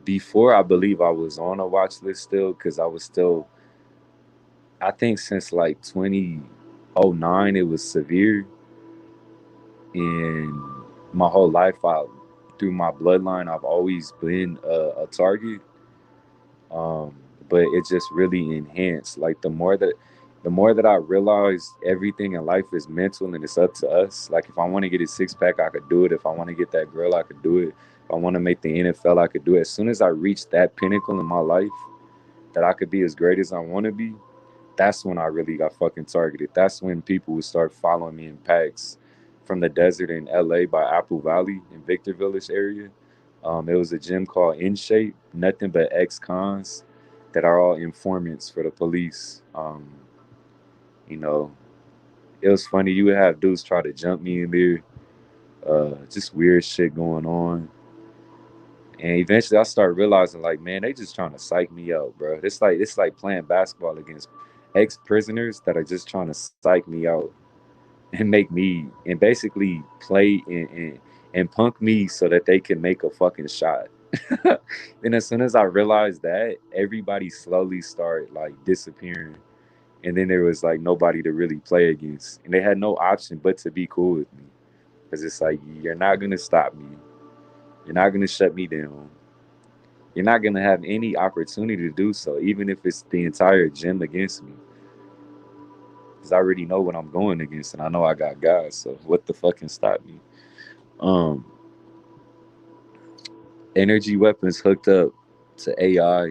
before, I believe I was on a watch list still, because I was still, I think since like 2009 it was severe, and my whole life, through my bloodline I've always been a target. um, but it just really enhanced. Like the more that I realized everything in life is mental and it's up to us. Like if I want to get a 6 pack, I could do it. If I want to get that girl, I could do it. If I want to make the NFL, I could do it. As soon as I reach that pinnacle in my life that I could be as great as I want to be, that's when I really got fucking targeted. That's when people would start following me in packs from the desert in LA by Apple Valley in Victor Village area. It was a gym called In Shape, nothing but ex-cons that are all informants for the police. You know, it was funny. You would have dudes try to jump me in there, just weird shit going on. And eventually I started realizing, like, man, they just trying to psych me out, bro. It's like playing basketball against ex-prisoners that are just trying to psych me out and make me and basically play and punk me so that they can make a fucking shot. Then as soon as I realized that, everybody slowly started like disappearing. And then there was like nobody to really play against. And they had no option but to be cool with me. Because it's like, you're not gonna stop me. You're not gonna shut me down. You're not gonna have any opportunity to do so, even if it's the entire gym against me. Because I already know what I'm going against, and I know I got guys. So what the fuck can stop me? Um, Energy weapons hooked up to AI,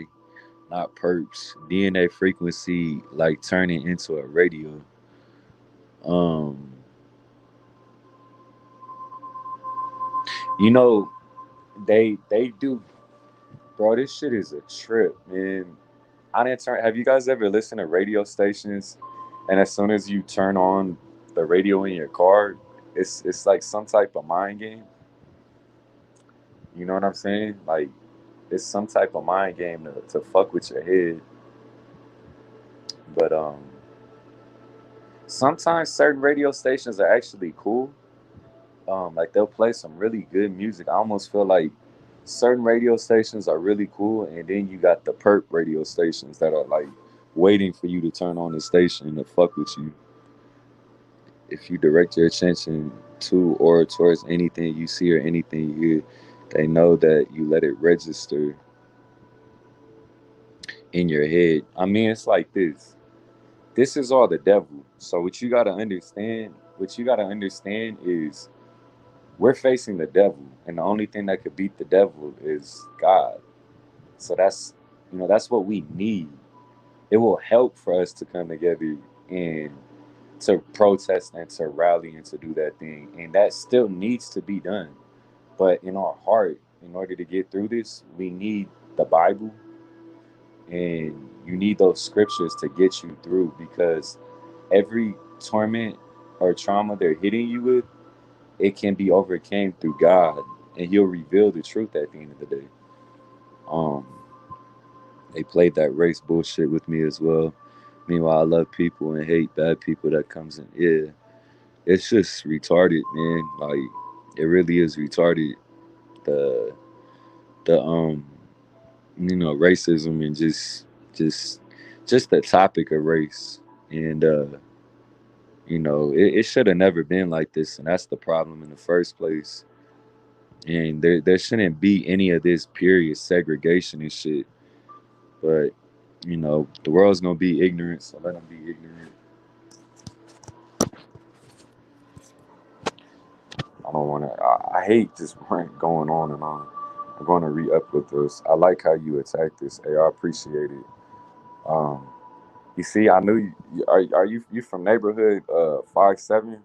not perps. DNA frequency like turning into a radio. Um, you know, they do, bro. This shit is a trip, man. I didn't turn. Have you guys ever listened to radio stations, and as soon as you turn on the radio in your car, it's like some type of mind game. You know what I'm saying? Like it's some type of mind game to fuck with your head. But sometimes certain radio stations are actually cool. Like they'll play some really good music. I almost feel like certain radio stations are really cool, and then you got the perp radio stations that are like waiting for you to turn on the station to fuck with you. If you direct your attention to or towards anything you see or anything you hear, they know that you let it register in your head. I mean, it's like this. This is all the devil. So what you gotta understand is we're facing the devil, and the only thing that could beat the devil is God. So that's what we need. It will help for us to come together and to protest and to rally and to do that thing. And that still needs to be done. But in our heart, in order to get through this, we need the Bible, and you need those scriptures to get you through, because every torment or trauma they're hitting you with, it can be overcame through God, and He'll reveal the truth at the end of the day. Um, they played that race bullshit with me as well. Meanwhile, I love people and hate bad people that comes in. Yeah, it's just retarded, man. Like it really is retarded. The the racism and just just the topic of race, and it should have never been like this, and that's the problem in the first place. And there shouldn't be any of this period segregation and shit. But the world's gonna be ignorant, so let them be ignorant. I don't want to. I hate just going on and on. I'm going to re-up with this. I like how you attack this. Hey, I appreciate it. Um, you see, I knew are you from neighborhood 5-7?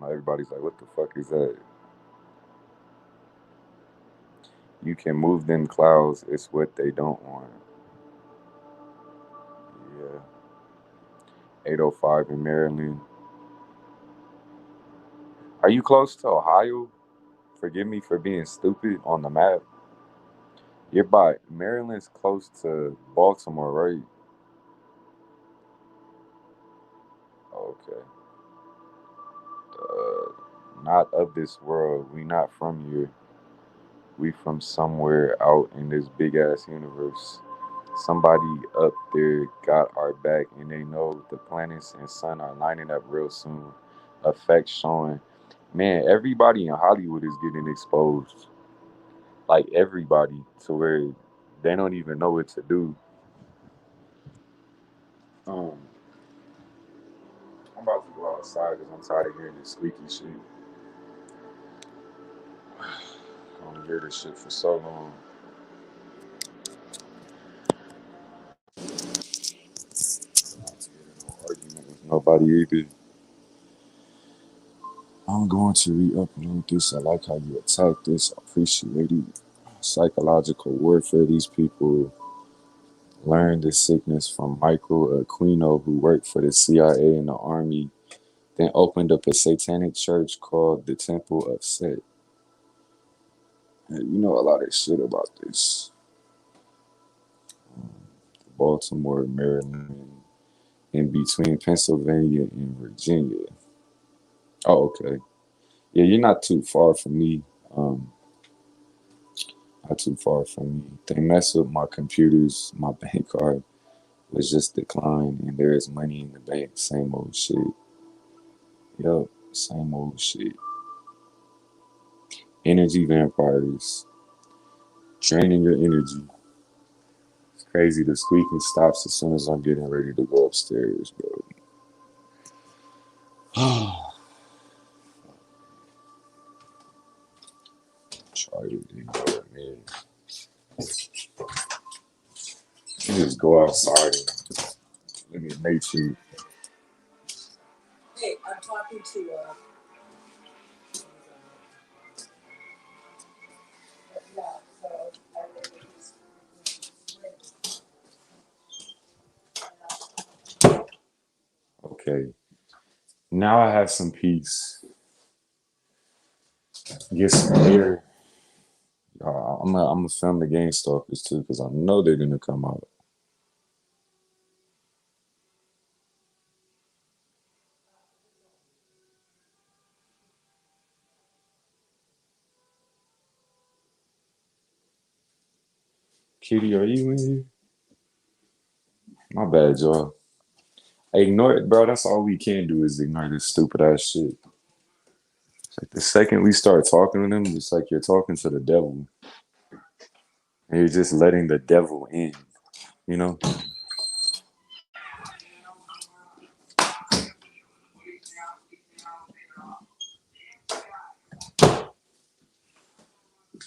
Everybody's like, what the fuck is that? You can move them clouds. It's what they don't want. Yeah, 805 in Maryland. Are you close to Ohio? Forgive me for being stupid on the map. You're by Maryland's close to Baltimore, right? Okay. Uh, Not of this world. We not from here. We from somewhere out in this big ass universe. Somebody up there got our back, and they know the planets and sun are lining up real soon. Effects showing. Man, everybody in Hollywood is getting exposed. Like everybody, to where they don't even know what to do. Um, I'm about to go outside because I'm tired of hearing this squeaky shit. I don't hear this shit for so long. Not to get in no argument with nobody either. I'm going to re-upload this. I like how you attack this. I appreciate it. Psychological warfare. These people learned this sickness from Michael Aquino, who worked for the CIA and the Army, then opened up a satanic church called the Temple of Set. And you know a lot of shit about this. Baltimore, Maryland, in between Pennsylvania and Virginia. Oh, okay. Yeah, you're not too far from me. Um, Not too far from me. They mess with my computers. My bank card was just declined, and there is money in the bank. Same old shit. Yup, same old shit. Energy vampires. Draining your energy. It's crazy. The squeaking stops as soon as I'm getting ready to go upstairs, bro. Try it again, man. You just go outside and look at nature. Hey, I'm talking to yeah, so I think he's Okay. Now I have some peace. Get some air. I'm gonna film the Gangstalkers too, because I know they're gonna come out. Kitty, are you in here? My bad, y'all. Hey, ignore it, bro. That's all we can do is ignore this stupid ass shit. It's like the second we start talking to them, it's like you're talking to the devil. And you're just letting the devil in, you know?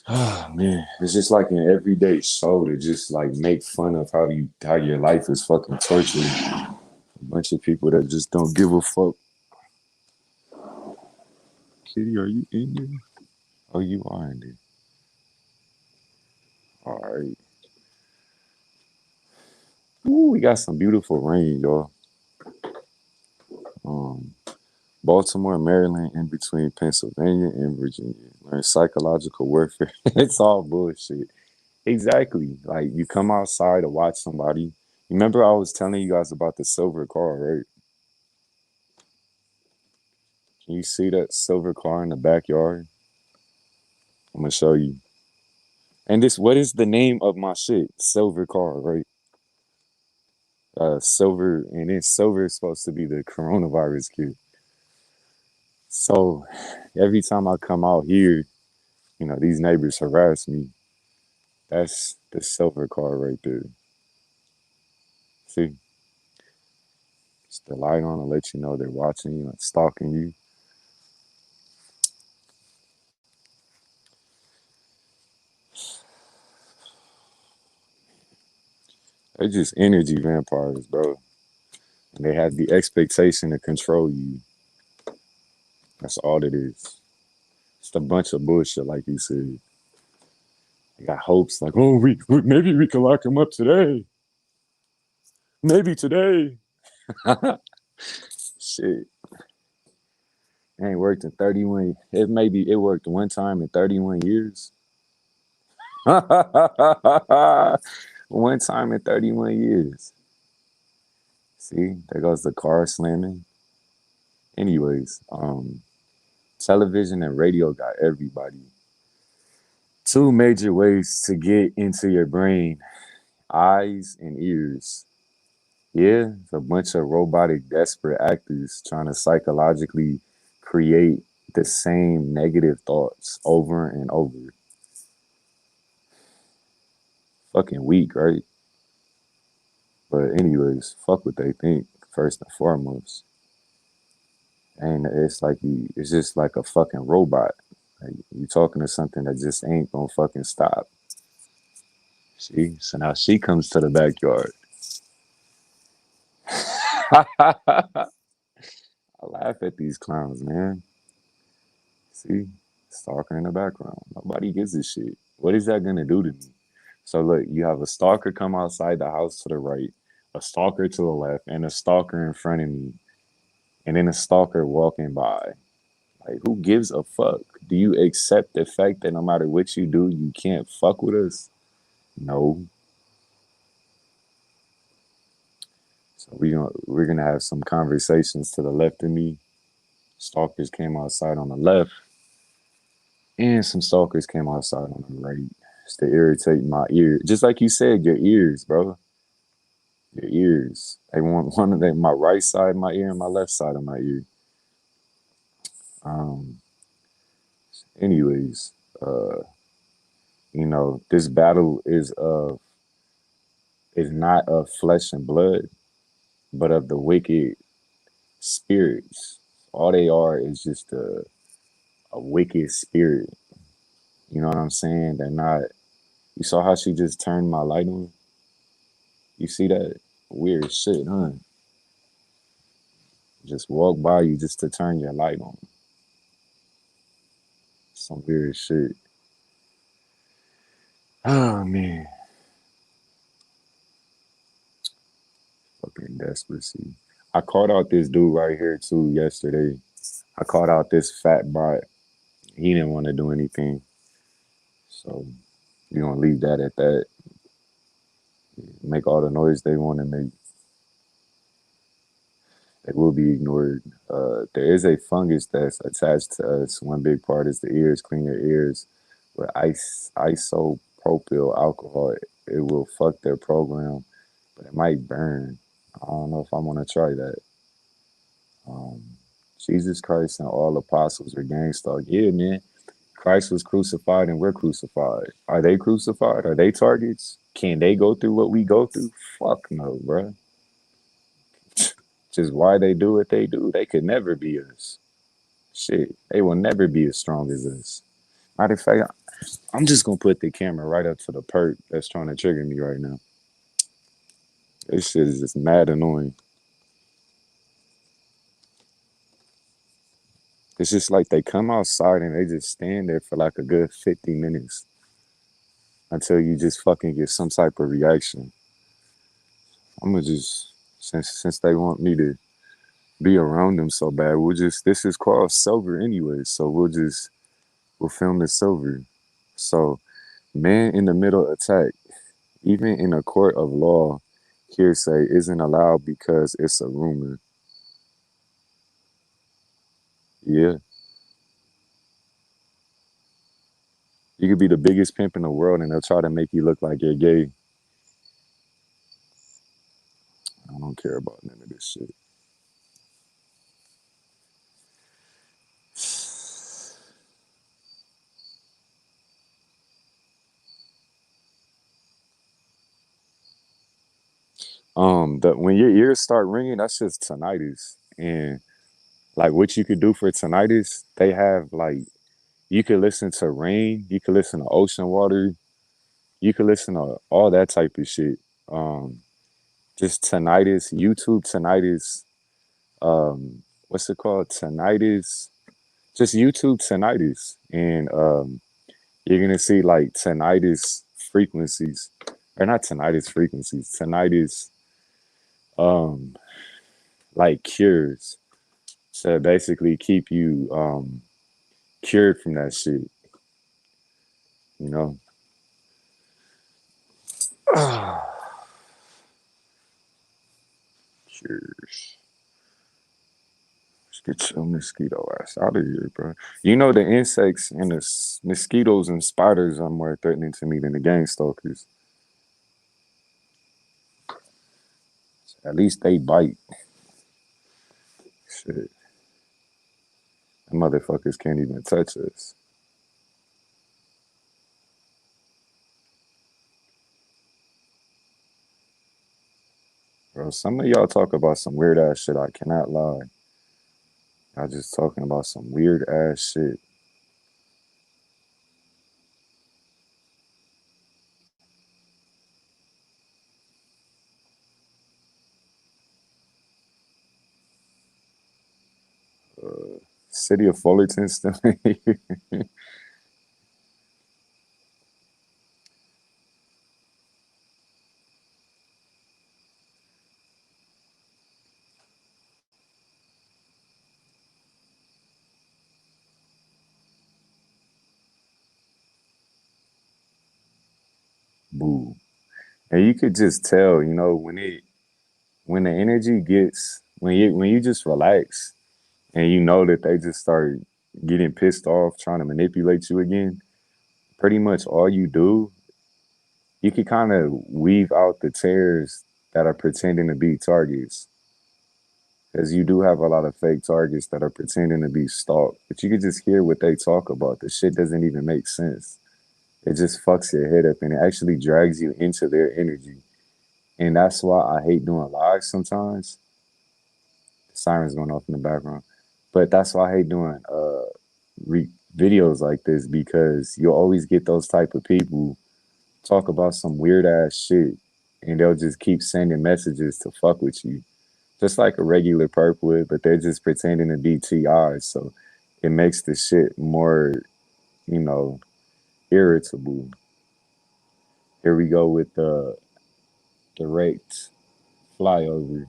Ah, man. It's just like an everyday show to just like make fun of how your life is fucking tortured. A bunch of people that just don't give a fuck. Kitty, are you in there? Oh, you are in there. All right. Ooh, we got some beautiful rain, y'all. Um, Baltimore, Maryland, in between Pennsylvania and Virginia. Learn psychological warfare. It's all bullshit. Exactly. Like you come outside to watch somebody. Remember, I was telling you guys about the silver car, right? Can you see that silver car in the backyard? I'm gonna show you. And this, what is the name of my shit? Silver car, right? Silver, and then silver is supposed to be the coronavirus kid. So every time I come out here, these neighbors harass me. That's the silver car right there. See, it's the light on to let you know they're watching you and stalking you. They're just energy vampires, bro. And they have the expectation to control you. That's all it is. It's a bunch of bullshit, like you said. They got hopes like, oh, maybe we can lock him up today. Maybe today. Shit, it ain't worked in 31. It worked one time in 31 years. One time in 31 years. See, there goes the car slamming. Anyways, television and radio got everybody. Two major ways to get into your brain: eyes and ears. Yeah, it's a bunch of robotic, desperate actors trying to psychologically create the same negative thoughts over and over. Fucking weak, right? But anyways, fuck what they think first and foremost. And it's just like a fucking robot. Like you talking to something that just ain't gonna fucking stop. See, so now she comes to the backyard. I laugh at these clowns, man. See, stalker in the background. Nobody gives a shit. What is that gonna do to me? So look, you have a stalker come outside the house to the right, a stalker to the left, and a stalker in front of me, and then a stalker walking by. Like, who gives a fuck? Do you accept the fact that no matter what you do, you can't fuck with us? No. So we're gonna have some conversations to the left of me. Stalkers came outside on the left, and some stalkers came outside on the right. It's to irritate my ear. Just like you said, your ears, bro. Your ears. They want one of them, my right side of my ear and my left side of my ear. Um, anyways. uh, this battle is not of flesh and blood, but of the wicked spirits. All they are is just a wicked spirit. You know what I'm saying? They're not. You saw how she just turned my light on? You see that? Weird shit, huh? Just walk by you just to turn your light on. Some weird shit. Oh man, fucking desperacy. I called out this dude right here too yesterday. I called out this fat bot. He didn't want to do anything, so you gonna leave that at that. Make all the noise they want to make. They will be ignored. There is a fungus that's attached to us. One big part is the ears. Clean your ears with isopropyl alcohol. It will fuck their program, but it might burn. I don't know if I want to try that. Um, Jesus Christ and all apostles are gangstar. Yeah, man. Christ was crucified and we're crucified. Are they crucified? Are they targets? Can they go through what we go through? Fuck no, bruh. Just why they do what they do. They could never be us. Shit, they will never be as strong as us. Matter of fact, I'm just gonna put the camera right up to the perk that's trying to trigger me right now. This shit is just mad annoying. It's just like they come outside and they just stand there for like a good 50 minutes until you just fucking get some type of reaction. I'm gonna just since they want me to be around them so bad, we'll just this is called silver anyway, so we'll film the silver. So man in the middle attack, even in a court of law, hearsay isn't allowed because it's a rumor. Yeah. You could be the biggest pimp in the world and they'll try to make you look like you're gay. I don't care about none of this shit. The when your ears start ringing, that's just tinnitus. And like what you could do for tinnitus, they have like you could listen to rain, you could listen to ocean water, you could listen to all that type of shit. Um, just tinnitus, YouTube tinnitus, what's it called? Tinnitus. Just YouTube tinnitus. And you're gonna see like tinnitus frequencies. Or not tinnitus frequencies, tinnitus um like cures to basically keep you cured from that shit, you know? Cures. Let's get your mosquito ass out of here, bro. You know the insects and the mosquitoes and spiders are more threatening to me than the gang stalkers. At least they bite. Shit, the motherfuckers can't even touch us, bro. Some of y'all talk about some weird ass shit. I cannot lie. Y'all just talking about some weird ass shit. City of Fullerton still. Boo. And you could just tell, when the energy gets when you just relax and you know that they just start getting pissed off trying to manipulate you again, pretty much all you do, you can kind of weave out the tears that are pretending to be targets. Because you do have a lot of fake targets that are pretending to be stalked, but you can just hear what they talk about. The shit doesn't even make sense. It just fucks your head up and it actually drags you into their energy. And that's why I hate doing lives sometimes. The sirens going off in the background. But that's why I hate doing videos like this because you'll always get those type of people talk about some weird ass shit and they'll just keep sending messages to fuck with you. Just like a regular perp would, but they're just pretending to be TIs. So it makes the shit more, you know, irritable. Here we go with the direct flyover.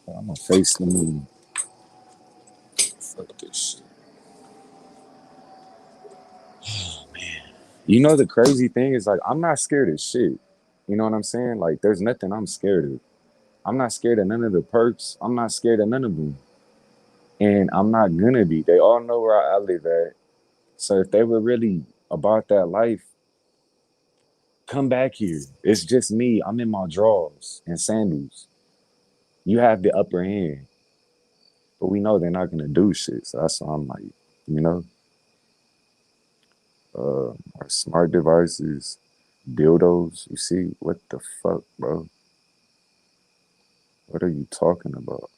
I'm gonna face the moon. Fuck this shit. You know the crazy thing is like I'm not scared of shit. You know what I'm saying? Like there's nothing I'm scared of. I'm not scared of none of the perks. I'm not scared of none of them. And I'm not gonna be. They all know where I live at. So if they were really about that life, come back here. It's just me. I'm in my drawers and sandals. You have the upper hand. But we know they're not gonna do shit. So that's why I'm like, you know, our smart devices, dildos. You see, what the fuck, bro? What are you talking about?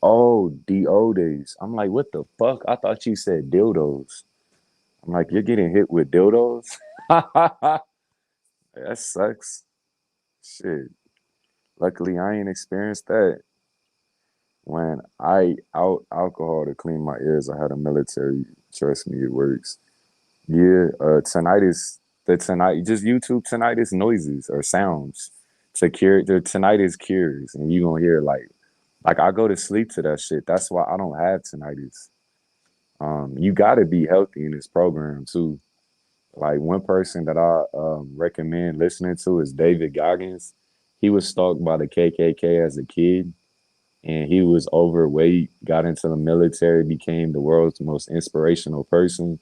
Oh, DO days. I'm like, what the fuck? I thought you said dildos. I'm like, you're getting hit with dildos? That sucks. Shit. Luckily, I ain't experienced that. When I out alcohol to clean my ears, I had a military. Trust me, it works. Yeah, tinnitus. The tonight, just YouTube tinnitus noises or sounds to cure the tinnitus cures, and you gonna hear like I go to sleep to that shit. That's why I don't have tinnitus. You got to be healthy in this program too. Like one person that I recommend listening to is David Goggins. He was stalked by the KKK as a kid, and he was overweight. Got into the military, became the world's most inspirational person.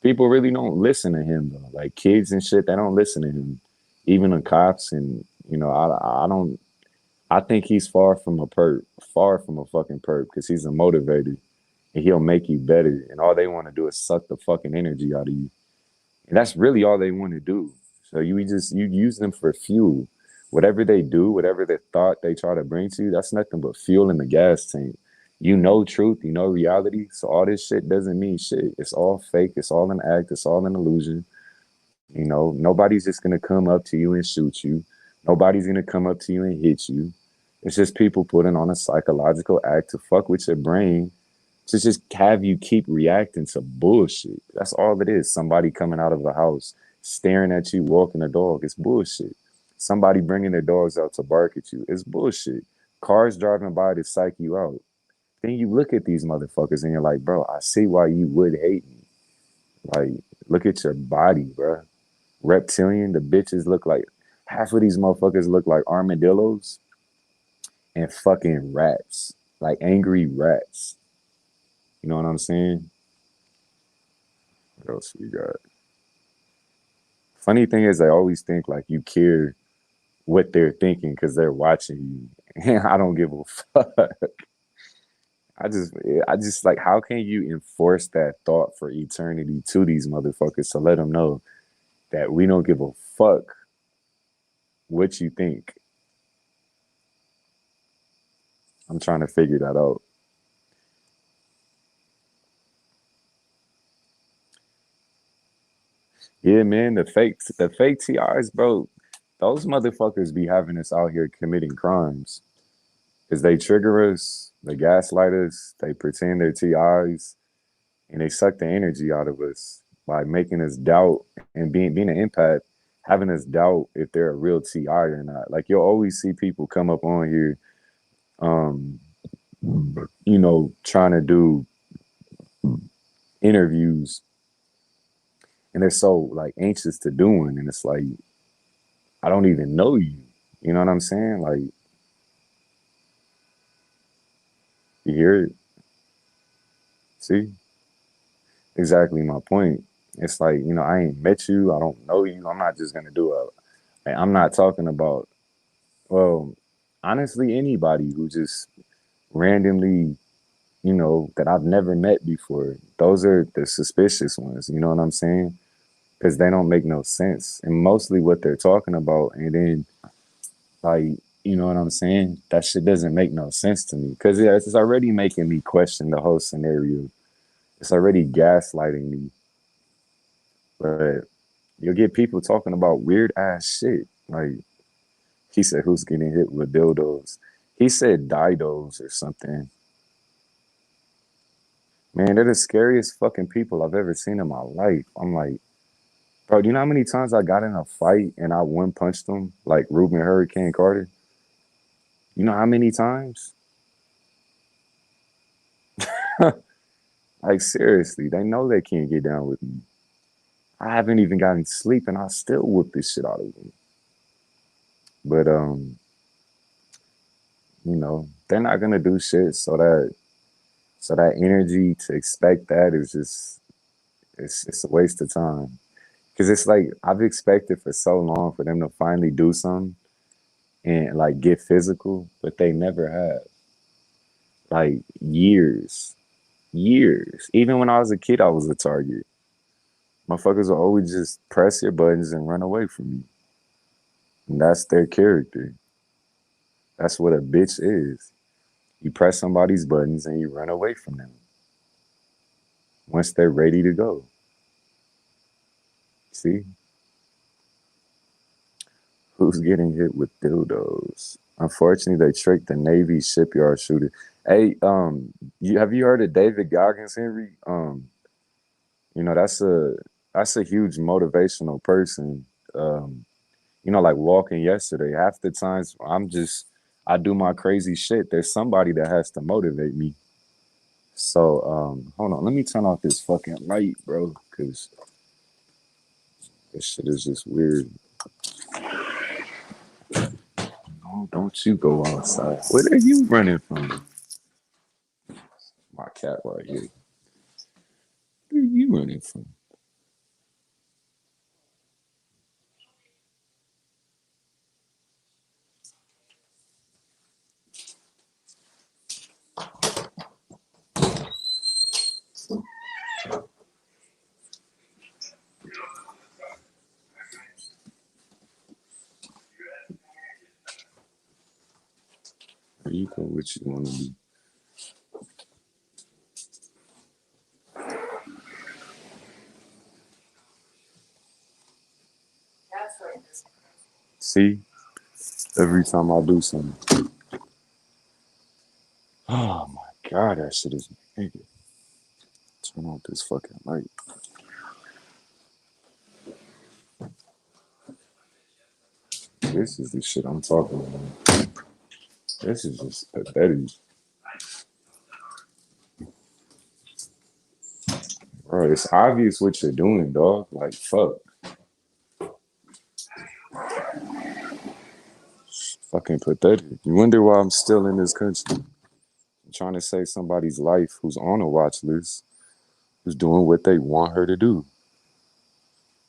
People really don't listen to him though. Like kids and shit, they don't listen to him. Even the cops, and I don't. I think he's far from a perp, far from a fucking perp, because he's a motivator and he'll make you better. And all they want to do is suck the fucking energy out of you. And that's really all they want to do. So you use them for fuel. Whatever they do, whatever the thought they try to bring to you, that's nothing but fuel in the gas tank. You know truth, you know reality. So all this shit doesn't mean shit. It's all fake. It's all an act. It's all an illusion. You know, nobody's just gonna come up to you and shoot you. Nobody's gonna come up to you and hit you. It's just people putting on a psychological act to fuck with your brain to just have you keep reacting to bullshit. That's all it is. Somebody coming out of the house, staring at you, walking a dog. It's bullshit. Somebody bringing their dogs out to bark at you. It's bullshit. Cars driving by to psych you out. Then you look at these motherfuckers and you're like, bro, I see why you would hate me. Like, look at your body, bro. Reptilian, the bitches look like half of these motherfuckers look like armadillos and fucking rats. Like angry rats. You know what I'm saying? What else we got? Funny thing is, I always think like you care what they're thinking because they're watching you. And I don't give a fuck. I just, I just like, how can you enforce that thought for eternity to these motherfuckers to let them know that we don't give a fuck what you think? I'm trying to figure that out. Yeah, man, the fake TRs, bro. Those motherfuckers be having us out here committing crimes. Is they trigger us, they gaslight us, they pretend they're TIs, and they suck the energy out of us by making us doubt and being an empath, having us doubt if they're a real TI or not. Like you'll always see people come up on here, um, trying to do interviews, and they're so like anxious to do one, and it's like I don't even know you. You know what I'm saying? Like you hear it, see exactly my point. It's like I ain't met you, I don't know you. I'm not just gonna do a. I'm not talking about. Well, Honestly, anybody who just randomly, that I've never met before. Those are the suspicious ones. You know what I'm saying? Because they don't make no sense. And mostly what they're talking about. And then, like, you know what I'm saying? That shit doesn't make no sense to me. Because it's already making me question the whole scenario. It's already gaslighting me. But you'll get people talking about weird ass shit. Like, he said, who's getting hit with dildos? He said didos or something. Man, they're the scariest fucking people I've ever seen in my life. I'm like, bro, do you know how many times I got in a fight and I one punched them like Ruben Hurricane Carter? You know how many times? Like seriously, they know they can't get down with me. I haven't even gotten sleep and I still whoop this shit out of them. But they're not gonna do shit so that energy to expect that is just it's a waste of time. Cause it's like I've expected for so long for them to finally do something and like get physical, but they never have. Like years, years. Even when I was a kid, I was a target. Motherfuckers will always just press your buttons and run away from you. And that's their character. That's what a bitch is. You press somebody's buttons and you run away from them once they're ready to go. See? Who's getting hit with dildos? Unfortunately, they tricked the Navy shipyard shooter. Hey, have you heard of David Goggins, Henry? That's a huge motivational person. Um, like walking yesterday. Half the times I do my crazy shit. There's somebody that has to motivate me. So hold on, let me turn off this fucking light, bro, because this shit is just weird. Oh, don't you go outside. Where are you running from? My cat right here. Where are you running from? Where you go? What you want to be? That's right. See, every time I do something. Oh my god, that shit is nigga. Turn off this fucking light. This is the shit I'm talking about. This is just pathetic. Bro, it's obvious what you're doing, dog. Like, fuck. Fucking pathetic. You wonder why I'm still in this country. I'm trying to save somebody's life who's on a watch list, who's doing what they want her to do.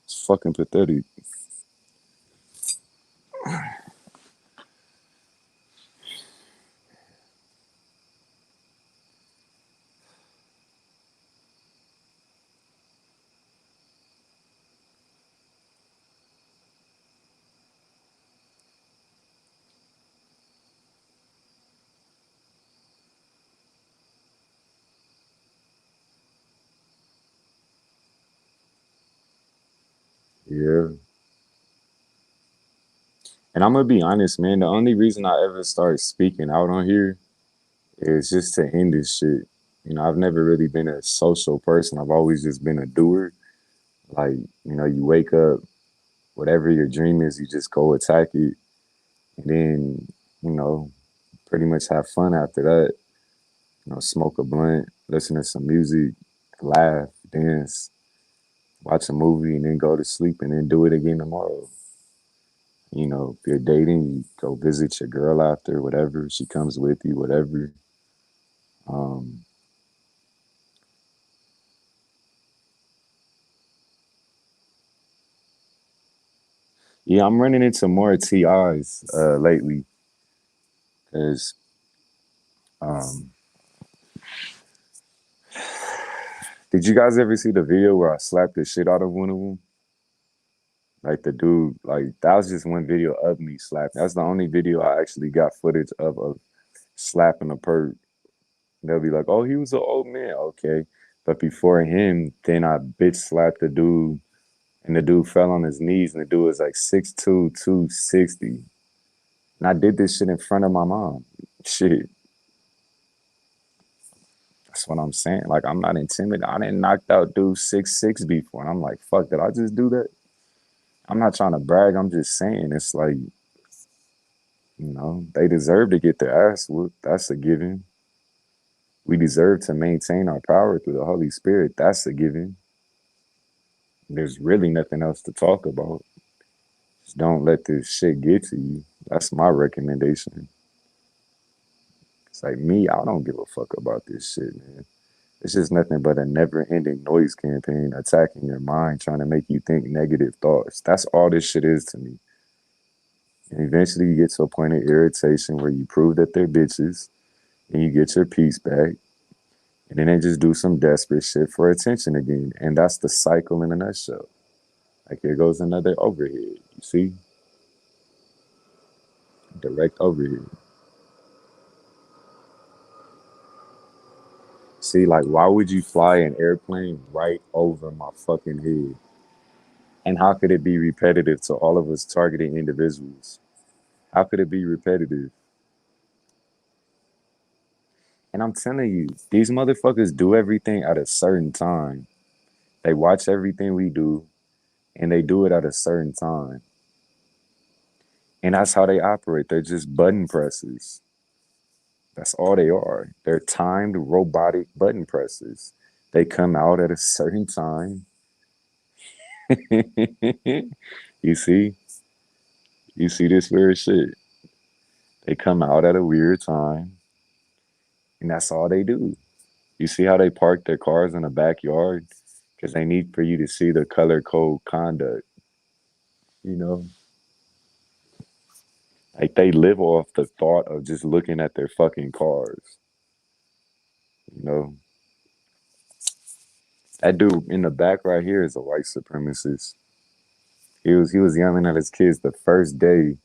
It's fucking pathetic. Yeah. And I'm gonna be honest, man. The only reason I ever started speaking out on here is just to end this shit. I've never really been a social person. I've always just been a doer. Like, you wake up, whatever your dream is, you just go attack it. And then, you know, pretty much have fun after that. Smoke a blunt, listen to some music, laugh, dance, watch a movie, and then go to sleep and then do it again tomorrow. If you're dating, you go visit your girl after, whatever. She comes with you, whatever. Um, yeah, I'm running into more TIs lately. Cause um, did you guys ever see the video where I slapped the shit out of one of them? Like the dude, like that was just one video of me slapping. That's the only video I actually got footage of slapping a perp. They'll be like, "Oh, he was an old man." Okay, but before him, then I bitch slapped the dude, and the dude fell on his knees, and the dude was like 6'2", 260. And I did this shit in front of my mom. Shit, that's what I'm saying. Like I'm not intimidated. I didn't knocked out dude 6'6" before, and I'm like, "Fuck, did I just do that?" I'm not trying to brag. I'm just saying it's like, they deserve to get their ass whooped. That's a given. We deserve to maintain our power through the Holy Spirit. That's a given. There's really nothing else to talk about. Just don't let this shit get to you. That's my recommendation. It's like me, I don't give a fuck about this shit, man. It's just nothing but a never ending noise campaign attacking your mind, trying to make you think negative thoughts. That's all this shit is to me. And eventually you get to a point of irritation where you prove that they're bitches and you get your peace back. And then they just do some desperate shit for attention again. And that's the cycle in a nutshell. Like here goes another overhead. You see? Direct overhead. See, like, why would you fly an airplane right over my fucking head? And how could it be repetitive to all of us targeting individuals? How could it be repetitive? And I'm telling you, these motherfuckers do everything at a certain time. They watch everything we do, and they do it at a certain time. And that's how they operate. They're just button presses. That's all they are. They're timed robotic button presses. They come out at a certain time. You see? You see this weird shit? They come out at a weird time, and that's all they do. You see how they park their cars in the backyard? Because they need for you to see the color code conduct. You know, like they live off the thought of just looking at their fucking cars. You know, that dude in the back right here is a white supremacist. He was yelling at his kids the first day,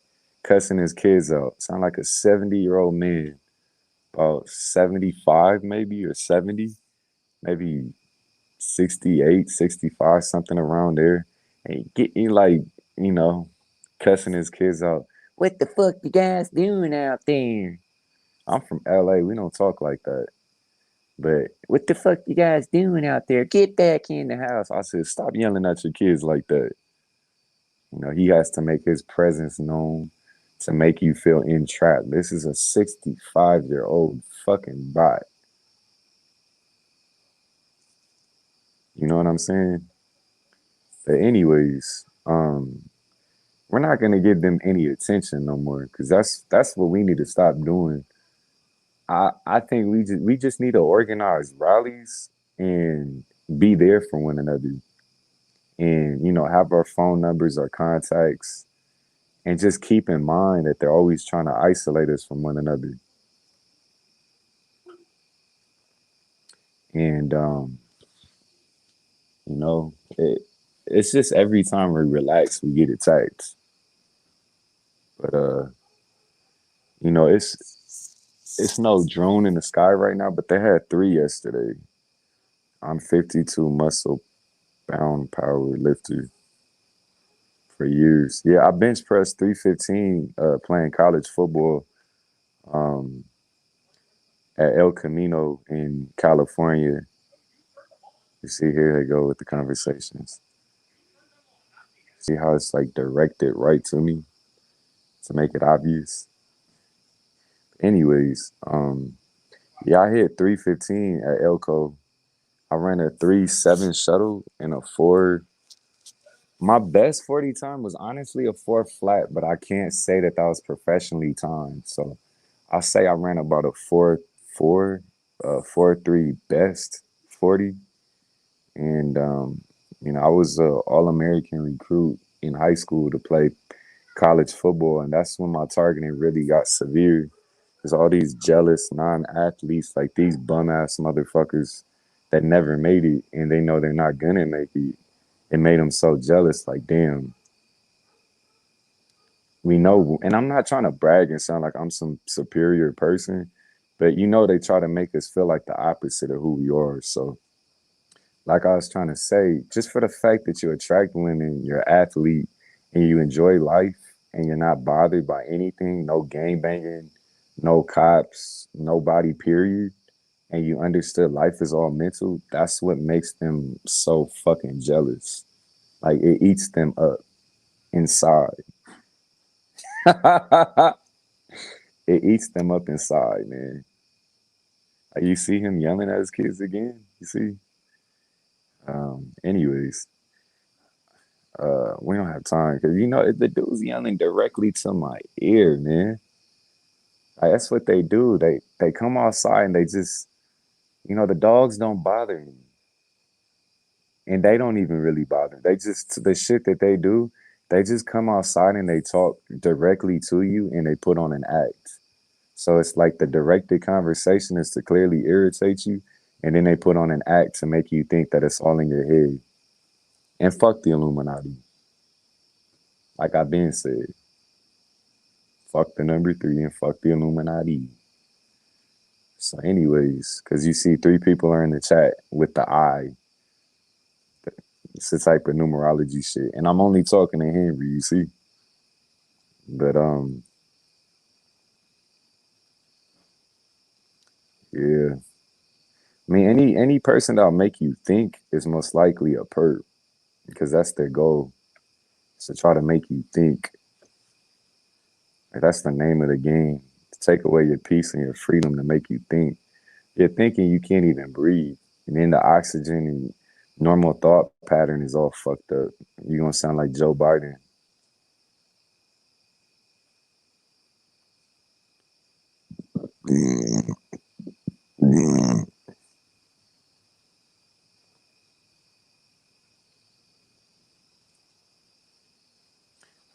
cussing his kids out. Sound like a 70-year-old man, about 75 maybe or 70, maybe 68, 65, something around there. And getting like, you know, cussing his kids out. What the fuck you guys doing out there? I'm from LA. We don't talk like that. But what the fuck you guys doing out there? Get back in the house. I said, stop yelling at your kids like that. He has to make his presence known to make you feel entrapped. This is a 65-year-old fucking bot. You know what I'm saying? But anyways, we're not gonna give them any attention no more because that's what we need to stop doing. I think we just need to organize rallies and be there for one another, and have our phone numbers, our contacts, and just keep in mind that they're always trying to isolate us from one another. And it's just every time we relax, we get attacked. But it's no drone in the sky right now, but they had three yesterday. I'm 52 muscle bound power lifter for years. Yeah, I bench pressed 315 playing college football um, at El Camino in California. You see, here they go with the conversations. See how it's like directed right to me to make it obvious. Anyways, yeah, I hit 315 at Elko. I ran a 3.7 shuttle and a four. My best 40 time was honestly a four flat, but I can't say that that was professionally timed. So I'll say I ran about a 4.4, 4.3 best 40. And, I was a All-American recruit in high school to play college football. And that's when my targeting really got severe. Cause all these jealous non-athletes, like these bum ass motherfuckers that never made it and they know they're not gonna make it. It made them so jealous. Like, damn, we know. And I'm not trying to brag and sound like I'm some superior person, but they try to make us feel like the opposite of who we are. So, like I was trying to say, just for the fact that you attract women, you're an athlete, and you enjoy life, and you're not bothered by anything, no gang banging, no cops, nobody, period, and you understood life is all mental, that's what makes them so fucking jealous. Like it eats them up inside. It eats them up inside, man. Like you see him yelling at his kids again. You see. Anyways, we don't have time because the dude's yelling directly to my ear, man. Like, that's what they do. They come outside and they just, the dogs don't bother me, and they don't even really bother. They just the shit that they do. They just come outside and they talk directly to you and they put on an act. So it's like the directed conversation is to clearly irritate you, and then they put on an act to make you think that it's all in your head. And fuck the Illuminati. Like I've been said, fuck the number three and fuck the Illuminati. So, anyways, because you see three people are in the chat with the I. It's the type of numerology shit. And I'm only talking to Henry, you see? But yeah. I mean any person that'll make you think is most likely a perp. Because that's their goal. Is to try to make you think. Like, that's the name of the game. To take away your peace and your freedom to make you think. You're thinking you can't even breathe. And then the oxygen and normal thought pattern is all fucked up. You're gonna sound like Joe Biden.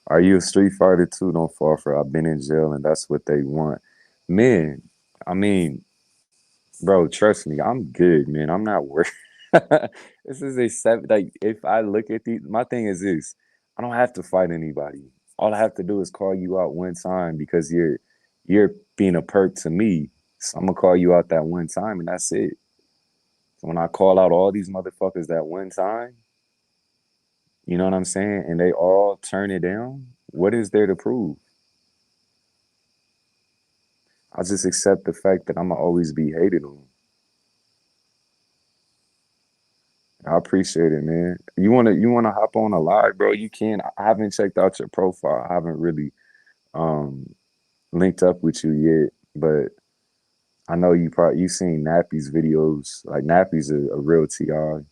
Are you a Street Fighter too? Don't fall for it. I've been in jail and that's what they want. Man, I mean, bro, trust me, I'm good, man. I'm not worried. This is a seven. Like, if I look at these, my thing is this: I don't have to fight anybody. All I have to do is call you out one time because you're being a perk to me. So I'm gonna call you out that one time, and that's it. So when I call out all these motherfuckers that one time, you know what I'm saying, and they all turn it down, what is there to prove? I just accept the fact that I'm gonna always be hated on. I appreciate it, man. You wanna hop on a live, bro? You can. I haven't checked out your profile. I haven't really um linked up with you yet, but I know you seen Nappy's videos. Like Nappy's a real TI.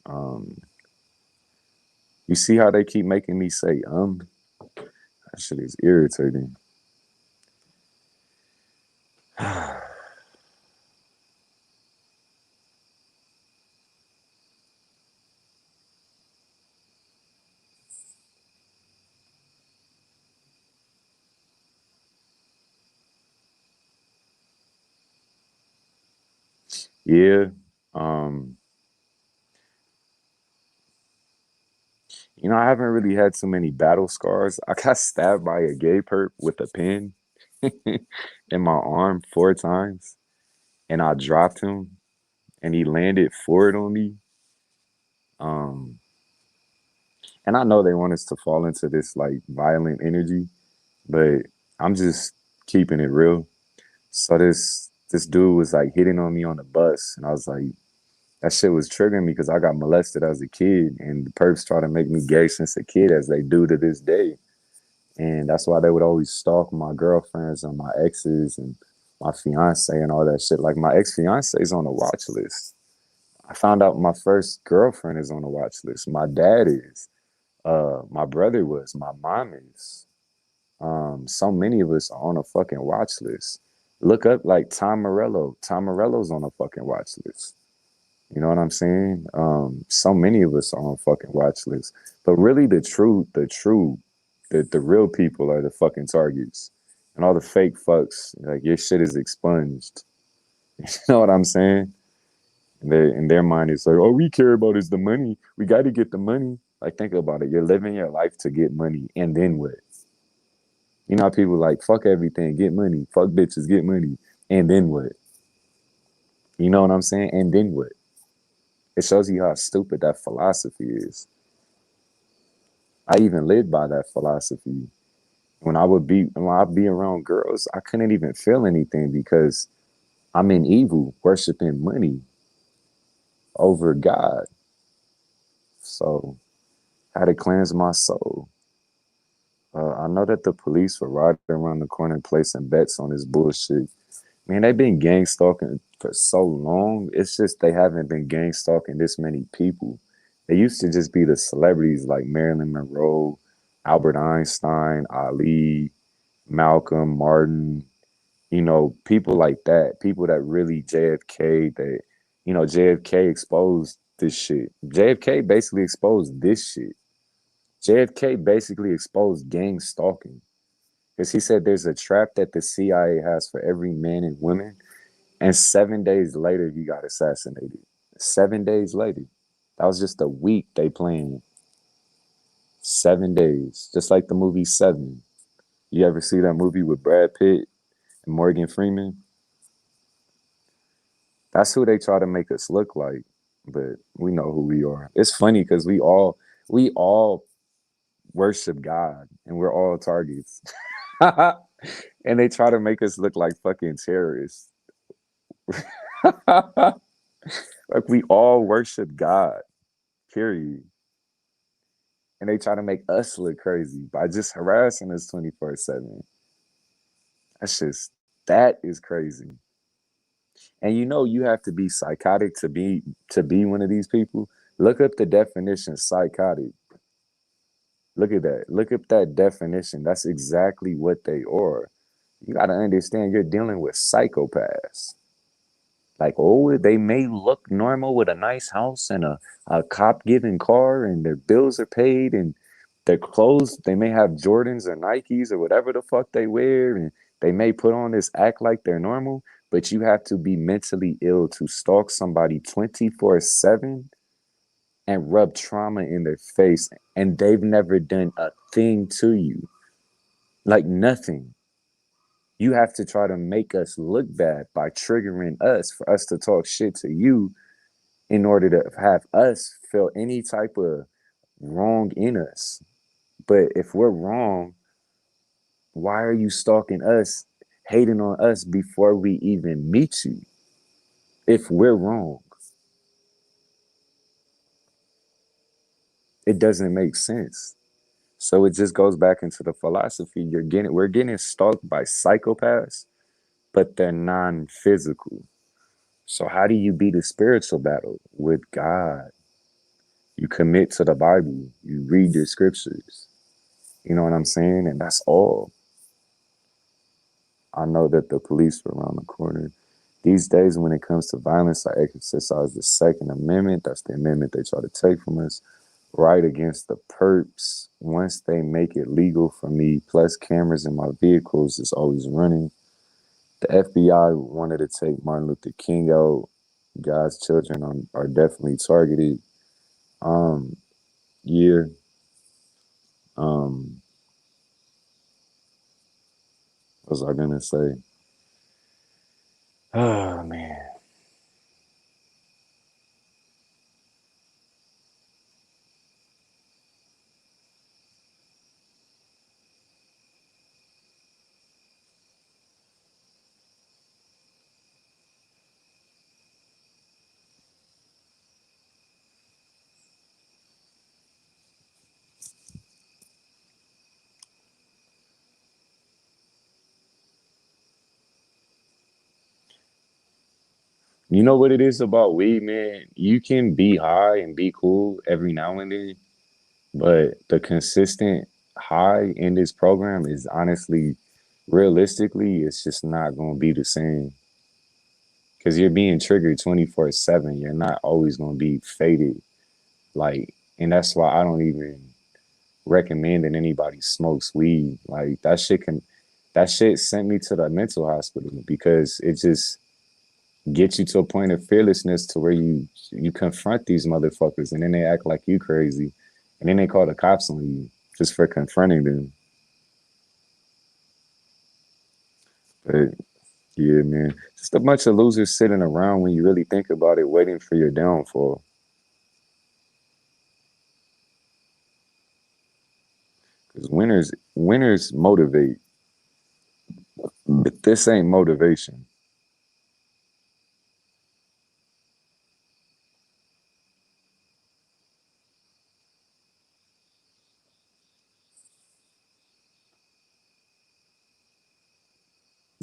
Um, you see how they keep making me say that shit is irritating. Yeah. Um, I haven't really had too many battle scars. I got stabbed by a gay perp with a pin in my arm 4 times, and I dropped him, and he landed forward on me. Um, and I know they want us to fall into this like violent energy, but I'm just keeping it real. So this dude was like hitting on me on the bus, and I was like, that shit was triggering me because I got molested as a kid, and the perps try to make me gay since a kid, as they do to this day. And that's why they would always stalk my girlfriends and my exes and my fiance and all that shit. Like my ex fiance is on the watch list. I found out my first girlfriend is on the watch list. My dad is. My brother was. My mom is. So many of us are on a fucking watch list. Look up like Tom Morello. Tom Morello's on a fucking watch list. You know what I'm saying? So many of us are on fucking watch lists. But really the real people are the fucking targets. And all the fake fucks, like your shit is expunged. You know what I'm saying? And they in their mind it's like, all we care about is the money. We got to get the money. Like think about it. You're living your life to get money, and then what? You know how people like fuck everything, get money, fuck bitches, get money, and then what? You know what I'm saying? And then what? It shows you how stupid that philosophy is. I even lived by that philosophy. When I'd be around girls, I couldn't even feel anything because I'm in evil, worshiping money over God. So I had to cleanse my soul. I know that the police were riding around the corner placing bets on this bullshit. Man, they've been gang stalking for so long. It's just they haven't been gang stalking this many people. They used to just be the celebrities like Marilyn Monroe, Albert Einstein, Ali, Malcolm, Martin, people like that, people that really JFK, that, JFK exposed this shit. JFK basically exposed this shit. JFK basically exposed gang stalking because he said there's a trap that the CIA has for every man and woman. And 7 days later, he got assassinated. 7 days later. That was just a week they planned. 7 days. Just like the movie Seven. You ever see that movie with Brad Pitt and Morgan Freeman? That's who they try to make us look like. But we know who we are. It's funny because we all worship God and we're all targets. And they try to make us look like fucking terrorists. Like we all worship God, period. And they try to make us look crazy by just harassing us 24/7. That is crazy. And you have to be psychotic to be one of these people. Look up the definition psychotic. Look at that. Look up that definition. That's exactly what they are. You got to understand you're dealing with psychopaths. Like, oh, they may look normal with a nice house and a cop giving car and their bills are paid and their clothes, they may have Jordans or Nikes or whatever the fuck they wear. And they may put on this act like they're normal, but you have to be mentally ill to stalk somebody 24/7 and rub trauma in their face. And they've never done a thing to you, like nothing. You have to try to make us look bad by triggering us for us to talk shit to you in order to have us feel any type of wrong in us. But if we're wrong, why are you stalking us, hating on us before we even meet you? If we're wrong, it doesn't make sense. So it just goes back into the philosophy. We're getting stalked by psychopaths, but they're non-physical. So how do you beat a spiritual battle? With God. You commit to the Bible. You read your scriptures. You know what I'm saying? And that's all. I know that the police were around the corner. These days, when it comes to violence, I exercise the Second Amendment. That's the amendment they try to take from us. Right against the perps. Once they make it legal for me, plus cameras in my vehicles is always running. The FBI wanted to take Martin Luther King out. God's children are definitely targeted. Um, yeah. Um, what was I gonna say? Oh man. You know what it is about weed, man? You can be high and be cool every now and then, but the consistent high in this program is honestly, realistically, it's just not going to be the same because you're being triggered 24/7. You're not always going to be faded. Like, and that's why I don't even recommend that anybody smokes weed. Like, that shit can. That shit sent me to the mental hospital because it just gets you to a point of fearlessness to where you confront these motherfuckers and then they act like you crazy and then they call the cops on you just for confronting them. But yeah, man, just a bunch of losers sitting around when you really think about it, waiting for your downfall. Because winners motivate, but this ain't motivation.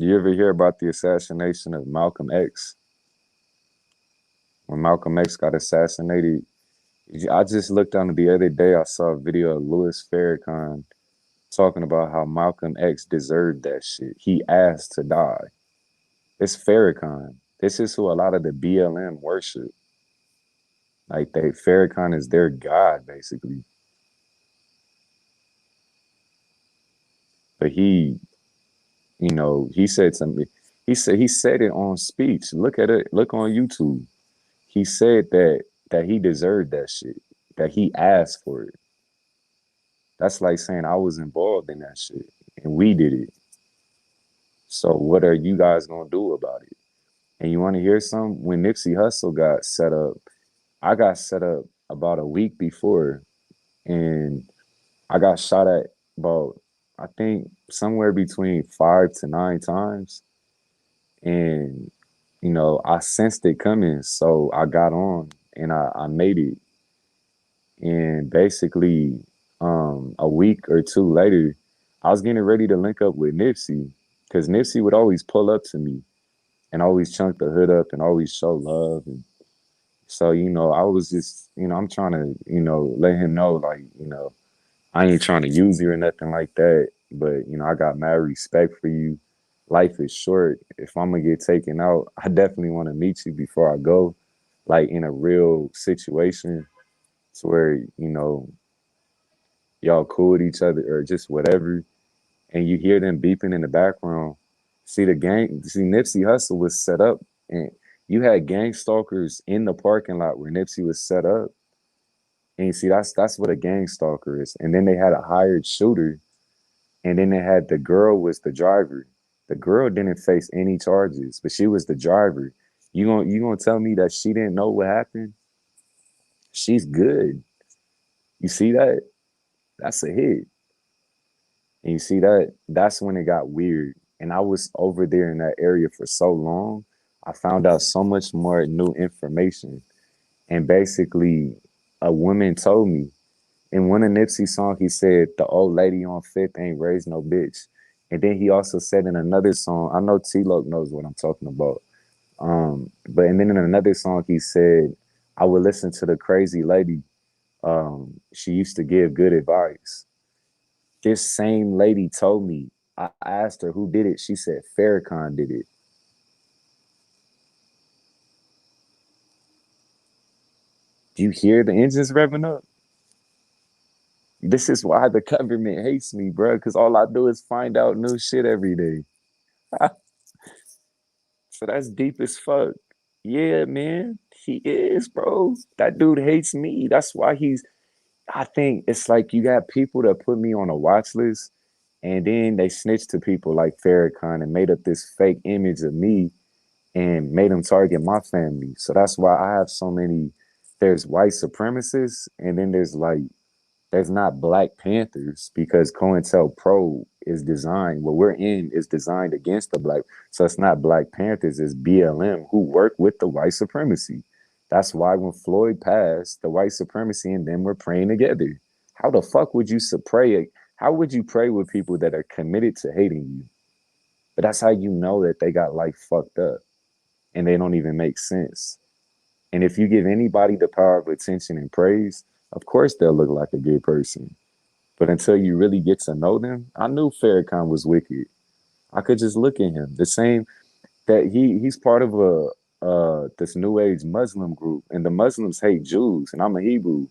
You ever hear about the assassination of Malcolm X? When Malcolm X got assassinated, I just looked on it the other day. I saw a video of Louis Farrakhan talking about how Malcolm X deserved that shit. He asked to die. It's Farrakhan. This is who a lot of the BLM worship. Like they Farrakhan is their god, basically. But he said something. He said it on speech. Look at it. Look on YouTube. He said that he deserved that shit. That he asked for it. That's like saying I was involved in that shit and we did it. So what are you guys gonna do about it? And you want to hear some? When Nipsey Hussle got set up, I got set up about a week before, and I got shot at about I think somewhere between 5 to 9 times, and I sensed it coming, so I got on and I made it. And basically, a week or two later, I was getting ready to link up with Nipsey because Nipsey would always pull up to me and always chunk the hood up and always show love. And so, I was just, I'm trying to, let him know, like, I ain't trying to use you or nothing like that. But, I got mad respect for you. Life is short. If I'm gonna get taken out, I definitely want to meet you before I go, like in a real situation to where, y'all cool with each other or just whatever. And you hear them beeping in the background. See Nipsey Hussle was set up and you had gang stalkers in the parking lot where Nipsey was set up. And you see, that's what a gang stalker is. And then they had a hired shooter, and then they had the girl was the driver. The girl didn't face any charges, but she was the driver. You gonna tell me that she didn't know what happened? She's good. You see that? That's a hit. And you see that? That's when it got weird. And I was over there in that area for so long. I found out so much more new information. And basically, a woman told me in one of Nipsey's songs, he said, "The old lady on Fifth ain't raised no bitch." And then he also said in another song, I know T-Loc knows what I'm talking about. But and then in another song, he said, "I would listen to the crazy lady. She used to give good advice." This same lady told me, I asked her who did it. She said Farrakhan did it. Do you hear the engines revving up? This is why the government hates me, bro, because all I do is find out new shit every day. So that's deep as fuck. Yeah, man, he is, bro. That dude hates me. That's why I think it's like you got people that put me on a watch list and then they snitched to people like Farrakhan and made up this fake image of me and made them target my family. So that's why I have so many. There's white supremacists, and then there's not Black Panthers because COINTELPRO is designed. What we're in is designed against the black. So it's not Black Panthers, it's BLM who work with the white supremacy. That's why when Floyd passed, the white supremacy and them were praying together. How the fuck would you pray? How would you pray with people that are committed to hating you? But that's how you know that they got life fucked up and they don't even make sense. And if you give anybody the power of attention and praise, of course they'll look like a good person. But until you really get to know them, I knew Farrakhan was wicked. I could just look at him. The same that he's part of a this new age Muslim group, and the Muslims hate Jews, and I'm a Hebrew,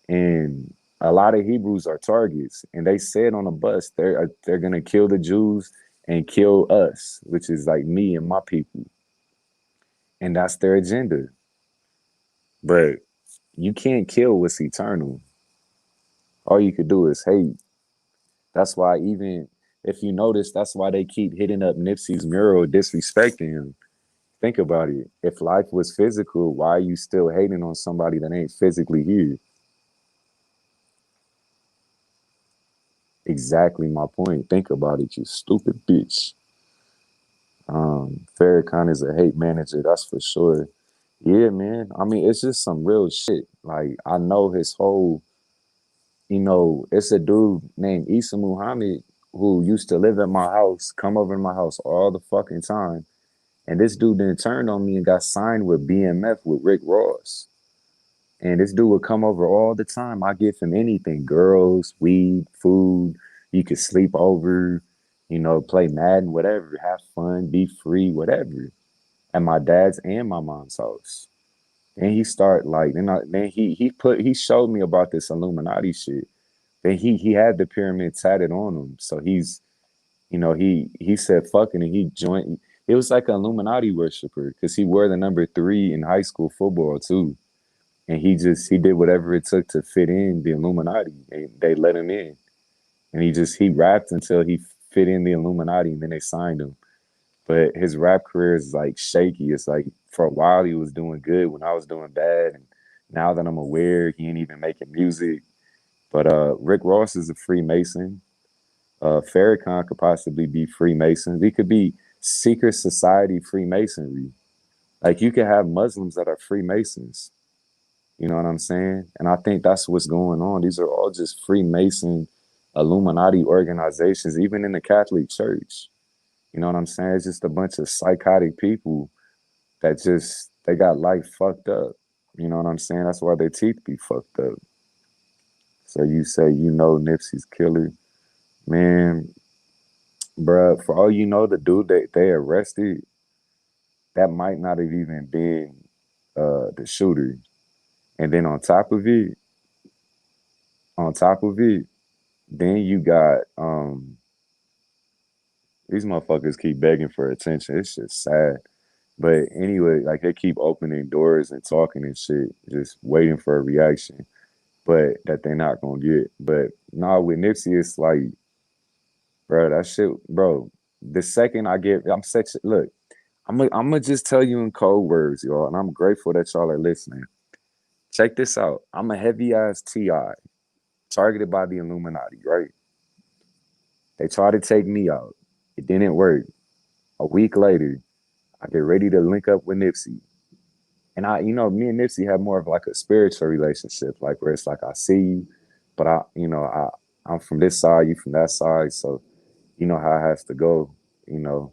and A lot of Hebrews are targets, and they said on the bus they're gonna kill the Jews and kill us, which is like me and my people, and that's their agenda. But you can't kill what's eternal. All you could do is hate. That's why even if you notice, that's why they keep hitting up Nipsey's mural, disrespecting him. Think about it. If life was physical, why are you still hating on somebody that ain't physically here? Exactly my point. Think about it, you stupid bitch. Farrakhan is a hate manager, that's for sure. Yeah, man. I mean, it's just some real shit. Like, I know his whole, it's a dude named Issa Muhammad who used to live at my house, come over to my house all the fucking time. And this dude then turned on me and got signed with BMF with Rick Ross. And this dude would come over all the time. I give him anything, girls, weed, food. You could sleep over, play Madden, whatever, have fun, be free, whatever. At my dad's and my mom's house. And he start like, then he showed me about this Illuminati shit. Then he had the pyramid tatted on him. So he said fucking and he joined. It was like an Illuminati worshiper because he wore the number 3 in high school football too. And he did whatever it took to fit in the Illuminati. And they let him in. And he rapped until he fit in the Illuminati and then they signed him. But his rap career is like shaky. It's like for a while he was doing good when I was doing bad. And now that I'm aware, he ain't even making music. But Rick Ross is a Freemason. Farrakhan could possibly be Freemason. He could be secret society Freemasonry. Like you could have Muslims that are Freemasons. You know what I'm saying? And I think that's what's going on. These are all just Freemason, Illuminati organizations, even in the Catholic Church. You know what I'm saying? It's just a bunch of psychotic people that they got life fucked up. You know what I'm saying? That's why their teeth be fucked up. So you say Nipsey's killer. Man, bruh, for all you know, the dude that they arrested, that might not have even been the shooter. And then on top of it, then you got these motherfuckers keep begging for attention. It's just sad. But anyway, like they keep opening doors and talking and shit, just waiting for a reaction, but that they're not gonna get. But nah, with Nipsey, it's like, bro, that shit, bro. The second I get, I'm such. Look, I'm gonna just tell you in cold words, y'all, and I'm grateful that y'all are listening. Check this out. I'm a heavy ass Ti targeted by the Illuminati, right? They try to take me out. It didn't work. A week later, I get ready to link up with Nipsey. And me and Nipsey have more of like a spiritual relationship, like where it's like I see you, but I'm from this side, you from that side, so you know how it has to go, you know.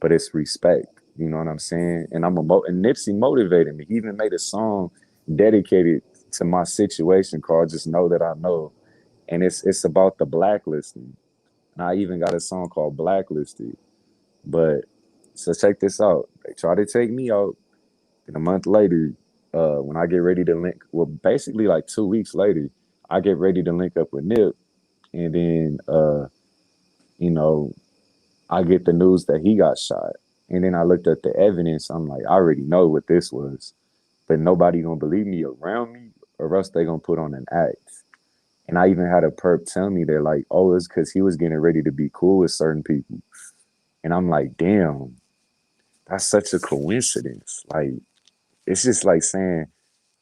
But it's respect, you know what I'm saying? And and Nipsey motivated me. He even made a song dedicated to my situation called "Just Know That I Know," and it's about the blacklisting. And I even got a song called "Blacklisted." But so check this out. They try to take me out. And a month later, when I get ready to well, basically like 2 weeks later, I get ready to link up with Nip, and then you know, I get the news that he got shot. And then I looked at the evidence. I'm like, I already know what this was, but nobody gonna believe me around me, or else they gonna put on an act. And I even had a perp tell me they're like, oh, it's because he was getting ready to be cool with certain people. And I'm like, damn, that's such a coincidence. Like, it's just like saying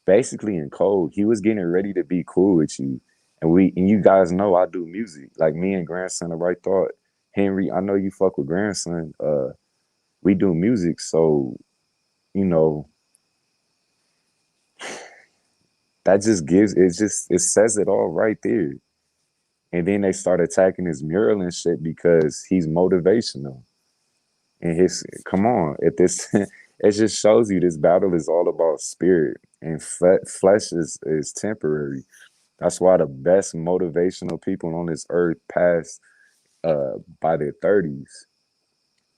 basically in code, he was getting ready to be cool with you. And you guys know I do music. Like me and Grandson of Right Thought. Henry, I know you fuck with Grandson. We do music, so you know, that just it says it all right there. And then they start attacking his mural and shit because he's motivational. And come on, if this it just shows you this battle is all about spirit and flesh is temporary. That's why the best motivational people on this earth pass by their 30s,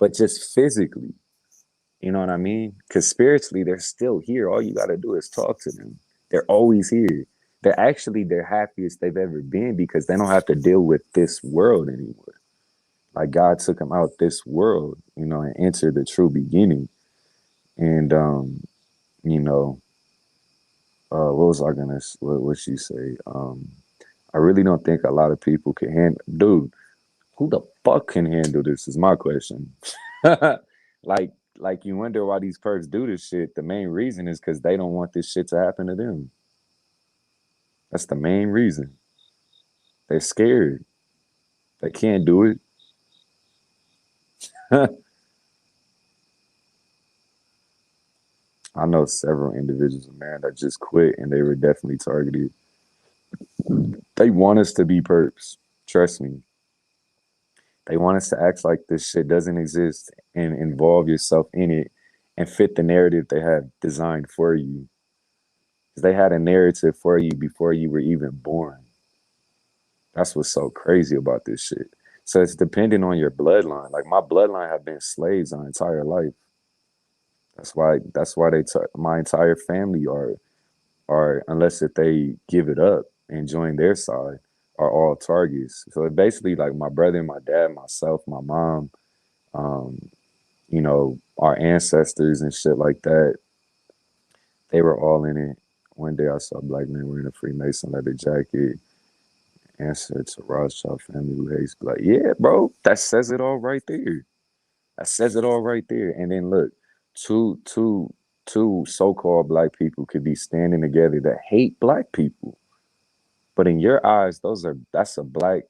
but just physically, you know what I mean? Because spiritually, they're still here. All you got to do is talk to them. They're always here. they're actually their happiest they've ever been because they don't have to deal with this world anymore. Like God took them out this world, and entered the true beginning. And you know, what was I gonna? What she say? I really don't think a lot of people can handle. Dude, who the fuck can handle this? Is my question. like, like you wonder why these perks do this shit. The main reason is because they don't want this shit to happen to them. That's the main reason. They're scared. They can't do it. I know several individuals, man, that just quit and they were definitely targeted. They want us to be perps. Trust me. They want us to act like this shit doesn't exist and involve yourself in it and fit the narrative they have designed for you. Because they had a narrative for you before you were even born. That's what's so crazy about this shit. So it's dependent on your bloodline. Like my bloodline have been slaves our entire life. That's why my entire family are unless if they give it up and join their side are all targets. So it basically like my brother, my dad, myself, my mom, um, our ancestors and shit like that, they were all in it. One day I saw a black man wearing a Freemason leather jacket, answer to Rothschild family who hates black. Yeah, bro, that says it all right there. That says it all right there. And then look, two, two, two so-called black people could be standing together that hate black people. But in your eyes, that's a black,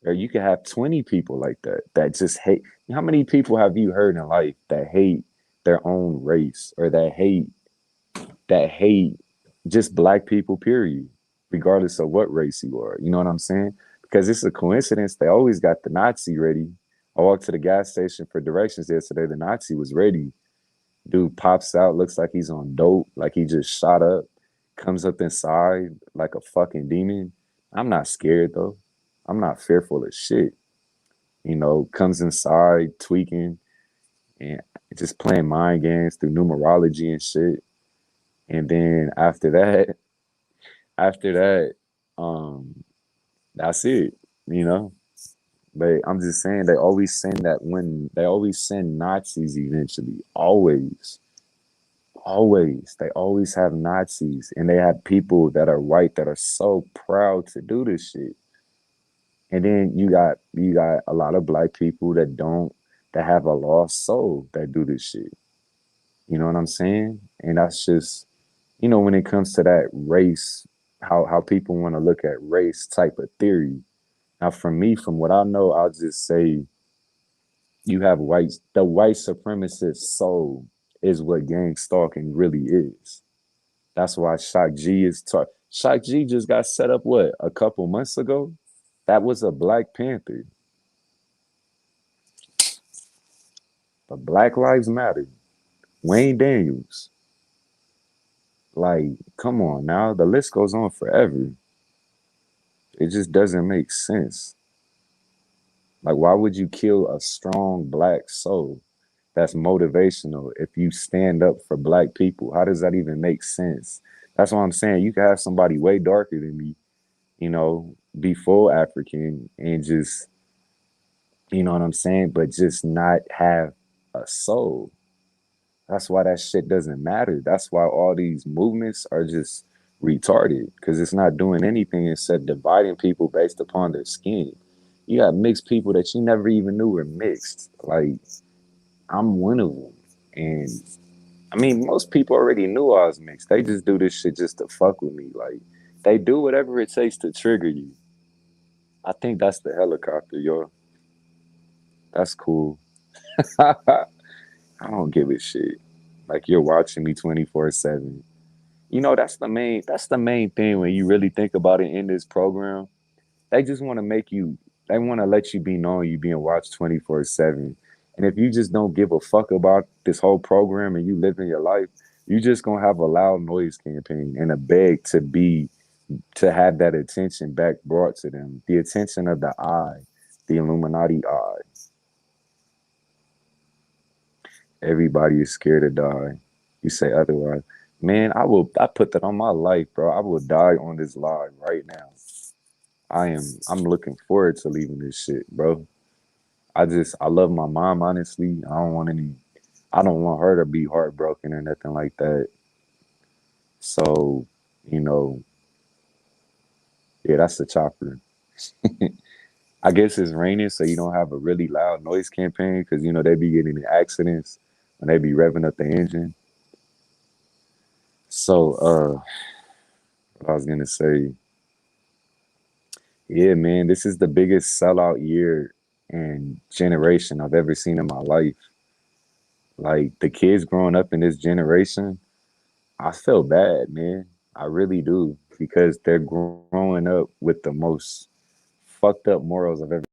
or you could have 20 people like that just hate. How many people have you heard in life that hate their own race or that hate just black people, period, regardless of what race you are? You know what I'm saying? Because it's a coincidence. They always got the Nazi ready. I walked to the gas station for directions yesterday. The Nazi was ready. Dude pops out, looks like he's on dope, like he just shot up, comes up inside like a fucking demon. I'm not scared though. I'm not fearful of shit. Comes inside tweaking and just playing mind games through numerology and shit. And then after that, that's it, you know. But I'm just saying they always send Nazis eventually. Always. They always have Nazis and they have people that are white that are so proud to do this shit. And then you got a lot of black people that have a lost soul that do this shit. You know what I'm saying? And that's just, when it comes to that race, how people want to look at race type of theory. Now, for me, from what I know, I'll just say you have the white supremacist soul is what gang stalking really is. That's why Shock G just got set up a couple months ago? That was a Black Panther. But Black Lives Matter. Wayne Daniels. Like, come on now. The list goes on forever. It just doesn't make sense. Like, why would you kill a strong black soul that's motivational if you stand up for black people? How does that even make sense? That's what I'm saying. You could have somebody way darker than me, be full African and just, you know what I'm saying, but just not have a soul. That's why that shit doesn't matter. That's why all these movements are just retarded because it's not doing anything except dividing people based upon their skin. You got mixed people that you never even knew were mixed. Like, I'm one of them. And I mean, most people already knew I was mixed. They just do this shit just to fuck with me. Like, they do whatever it takes to trigger you. I think that's the helicopter, yo. That's cool. I don't give a shit. Like, you're watching me 24/7. That's the main thing when you really think about it in this program. They just want to they want to let you be known you being watched 24/7. And if you just don't give a fuck about this whole program and you live in your life, you just gonna have a loud noise campaign and a beg to have that attention back brought to them. The attention of the eye, the Illuminati eye. Everybody is scared to die. You say otherwise. Man, I put that on my life, bro. I will die on this live right now. I'm looking forward to leaving this shit, bro. I love my mom, honestly. I don't want her to be heartbroken or nothing like that. So, you know, yeah, that's the chopper. I guess it's raining, so you don't have a really loud noise campaign because they be getting in accidents when they be revving up the engine. So, what I was gonna say, yeah, man, this is the biggest sellout year and generation I've ever seen in my life. Like the kids growing up in this generation, I feel bad, man. I really do because they're growing up with the most fucked up morals I've ever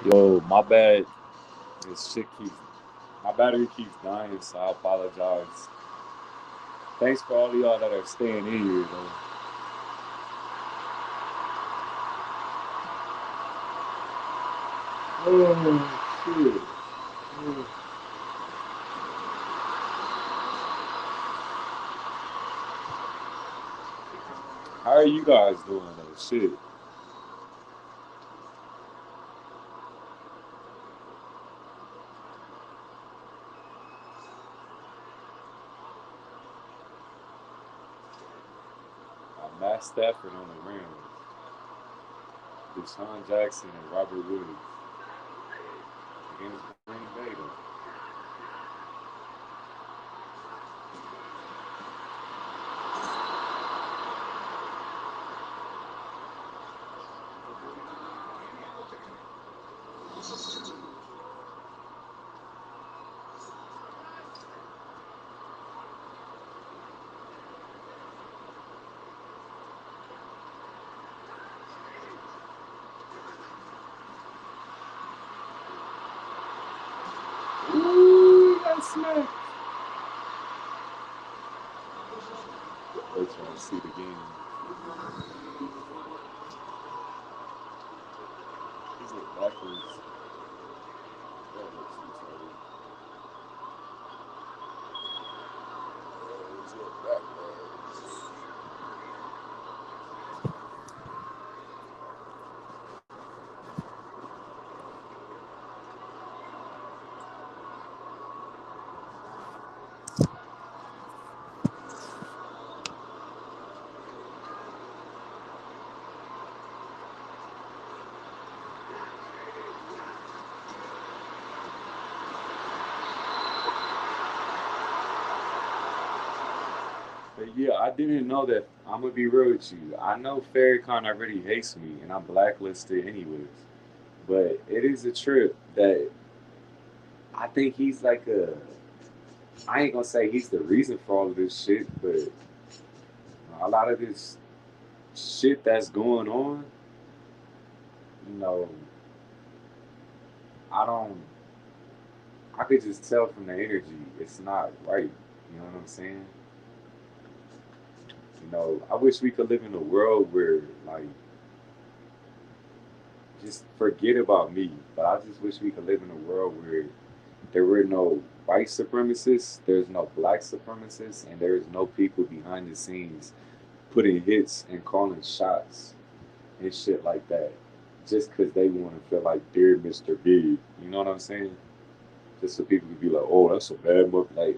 Yo, my bad. This shit keeps my battery keeps dying, so I apologize. Thanks for all of y'all that are staying in here though. Oh shit. How are you guys doing though? Shit. Matt Stafford on the Rams. Deshaun Jackson and Robert Woods against Green Bay though. Ooh, got smacked. They trying to see the game. He's it backwards. That looks retarded. Is it backwards? But yeah, I didn't know that. I'm gonna be real with you. I know Farrakhan already hates me, and I'm blacklisted anyways. But it is a trip that I think he's like a. I ain't gonna say he's the reason for all of this shit, but a lot of this shit that's going on, you know, I don't. I could just tell from the energy it's not right. You know what I'm saying? I wish we could live in a world where like just forget about me. But I just wish we could live in a world where there were no white supremacists, there's no black supremacists, and there's no people behind the scenes putting hits and calling shots and shit like that just because they want to feel like they're Mr. Big. You know what I'm saying? Just so people could be like, oh, that's a bad book. Like,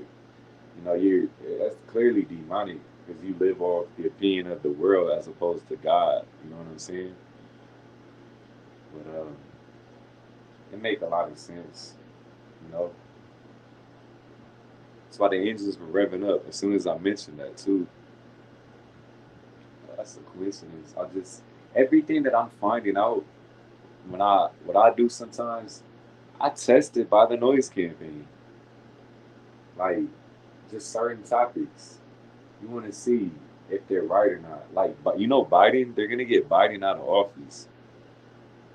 you're that's clearly demonic because you live off the opinion of the world as opposed to God. You know what I'm saying? But it make a lot of sense. You know, that's why the engines were revving up as soon as I mentioned that too. That's a coincidence. I just everything that I'm finding out when I what I do sometimes, I test it by the noise campaign. Like just certain topics. You want to see if they're right or not. Like, but Biden, they're gonna get Biden out of office,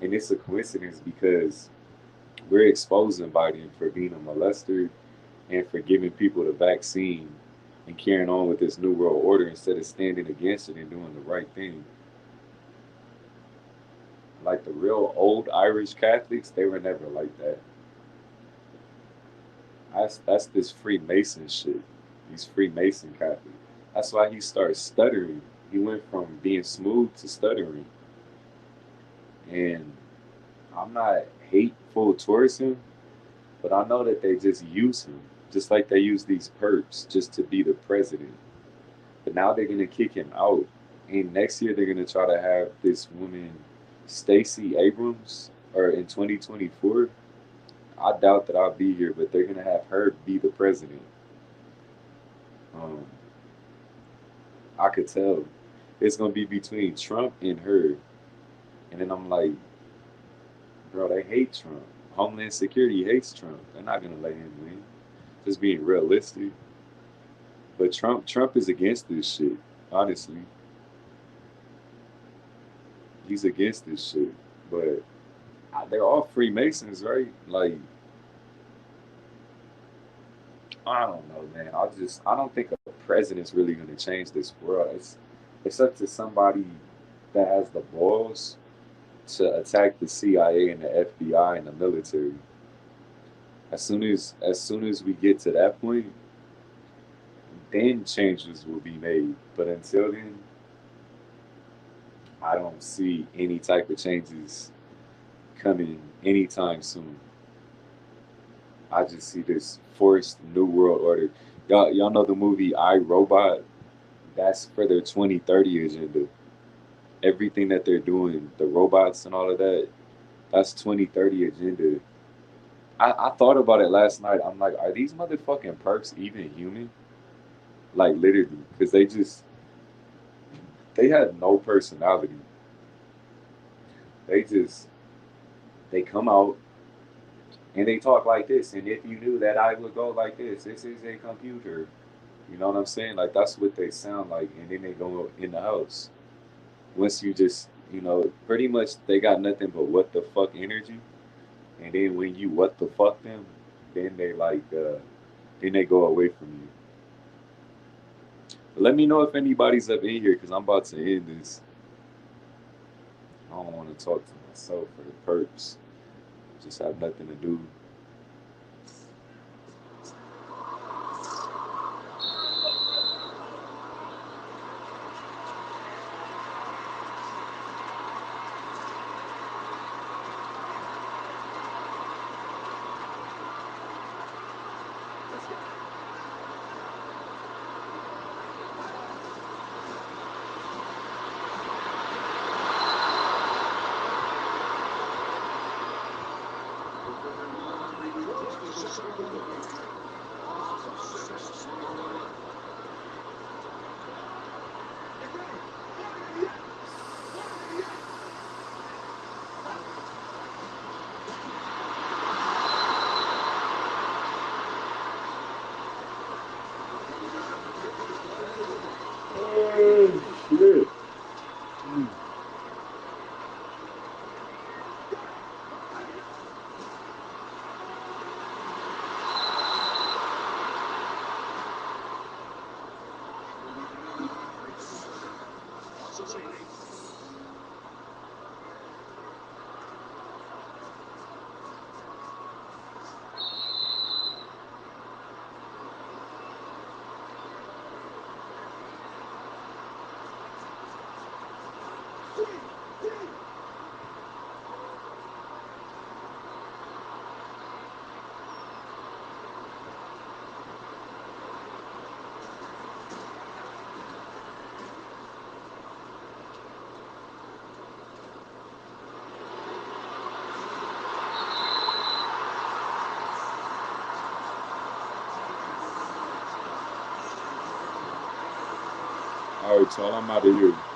and it's a coincidence because we're exposing Biden for being a molester and for giving people the vaccine and carrying on with this new world order instead of standing against it and doing the right thing. Like the real old Irish Catholics, they were never like that. That's this Freemason shit. These Freemason Catholics. That's why he started stuttering. He went from being smooth to stuttering. And I'm not hateful towards him, but I know that they just use him, just like they use these perps just to be the president. But now they're gonna kick him out, and next year they're gonna try to have this woman, Stacey Abrams, or in 2024. I doubt that I'll be here, but they're gonna have her be the president. Um, I could tell it's gonna be between Trump and her, and then I'm like, bro, they hate Trump. Homeland Security hates Trump. They're not gonna let him win. Just being realistic. But Trump is against this shit. Honestly, he's against this shit. But they're all Freemasons, right? Like, I don't know, man. I don't think a president's really gonna change this world. It's up to somebody that has the balls to attack the CIA and the FBI and the military. As soon as we get to that point, then changes will be made. But until then, I don't see any type of changes coming anytime soon. I just see this forced new world order. Y'all know the movie I Robot? That's for their 2030 agenda. Everything that they're doing, the robots and all of that, that's 2030 agenda. I thought about it last night. I'm like, are these motherfucking perks even human? Like literally, because they had no personality. They just they come out and they talk like this. And if you knew that I would go like this is a computer. You know what I'm saying? Like that's what they sound like. And then they go in the house. Once you just, pretty much they got nothing but what the fuck energy. And then when you what the fuck them, then then they go away from you. But let me know if anybody's up in here because I'm about to end this. I don't want to talk to myself for the perks. Just have nothing to do. Oh, shit. All right, y'all, I'm out of here.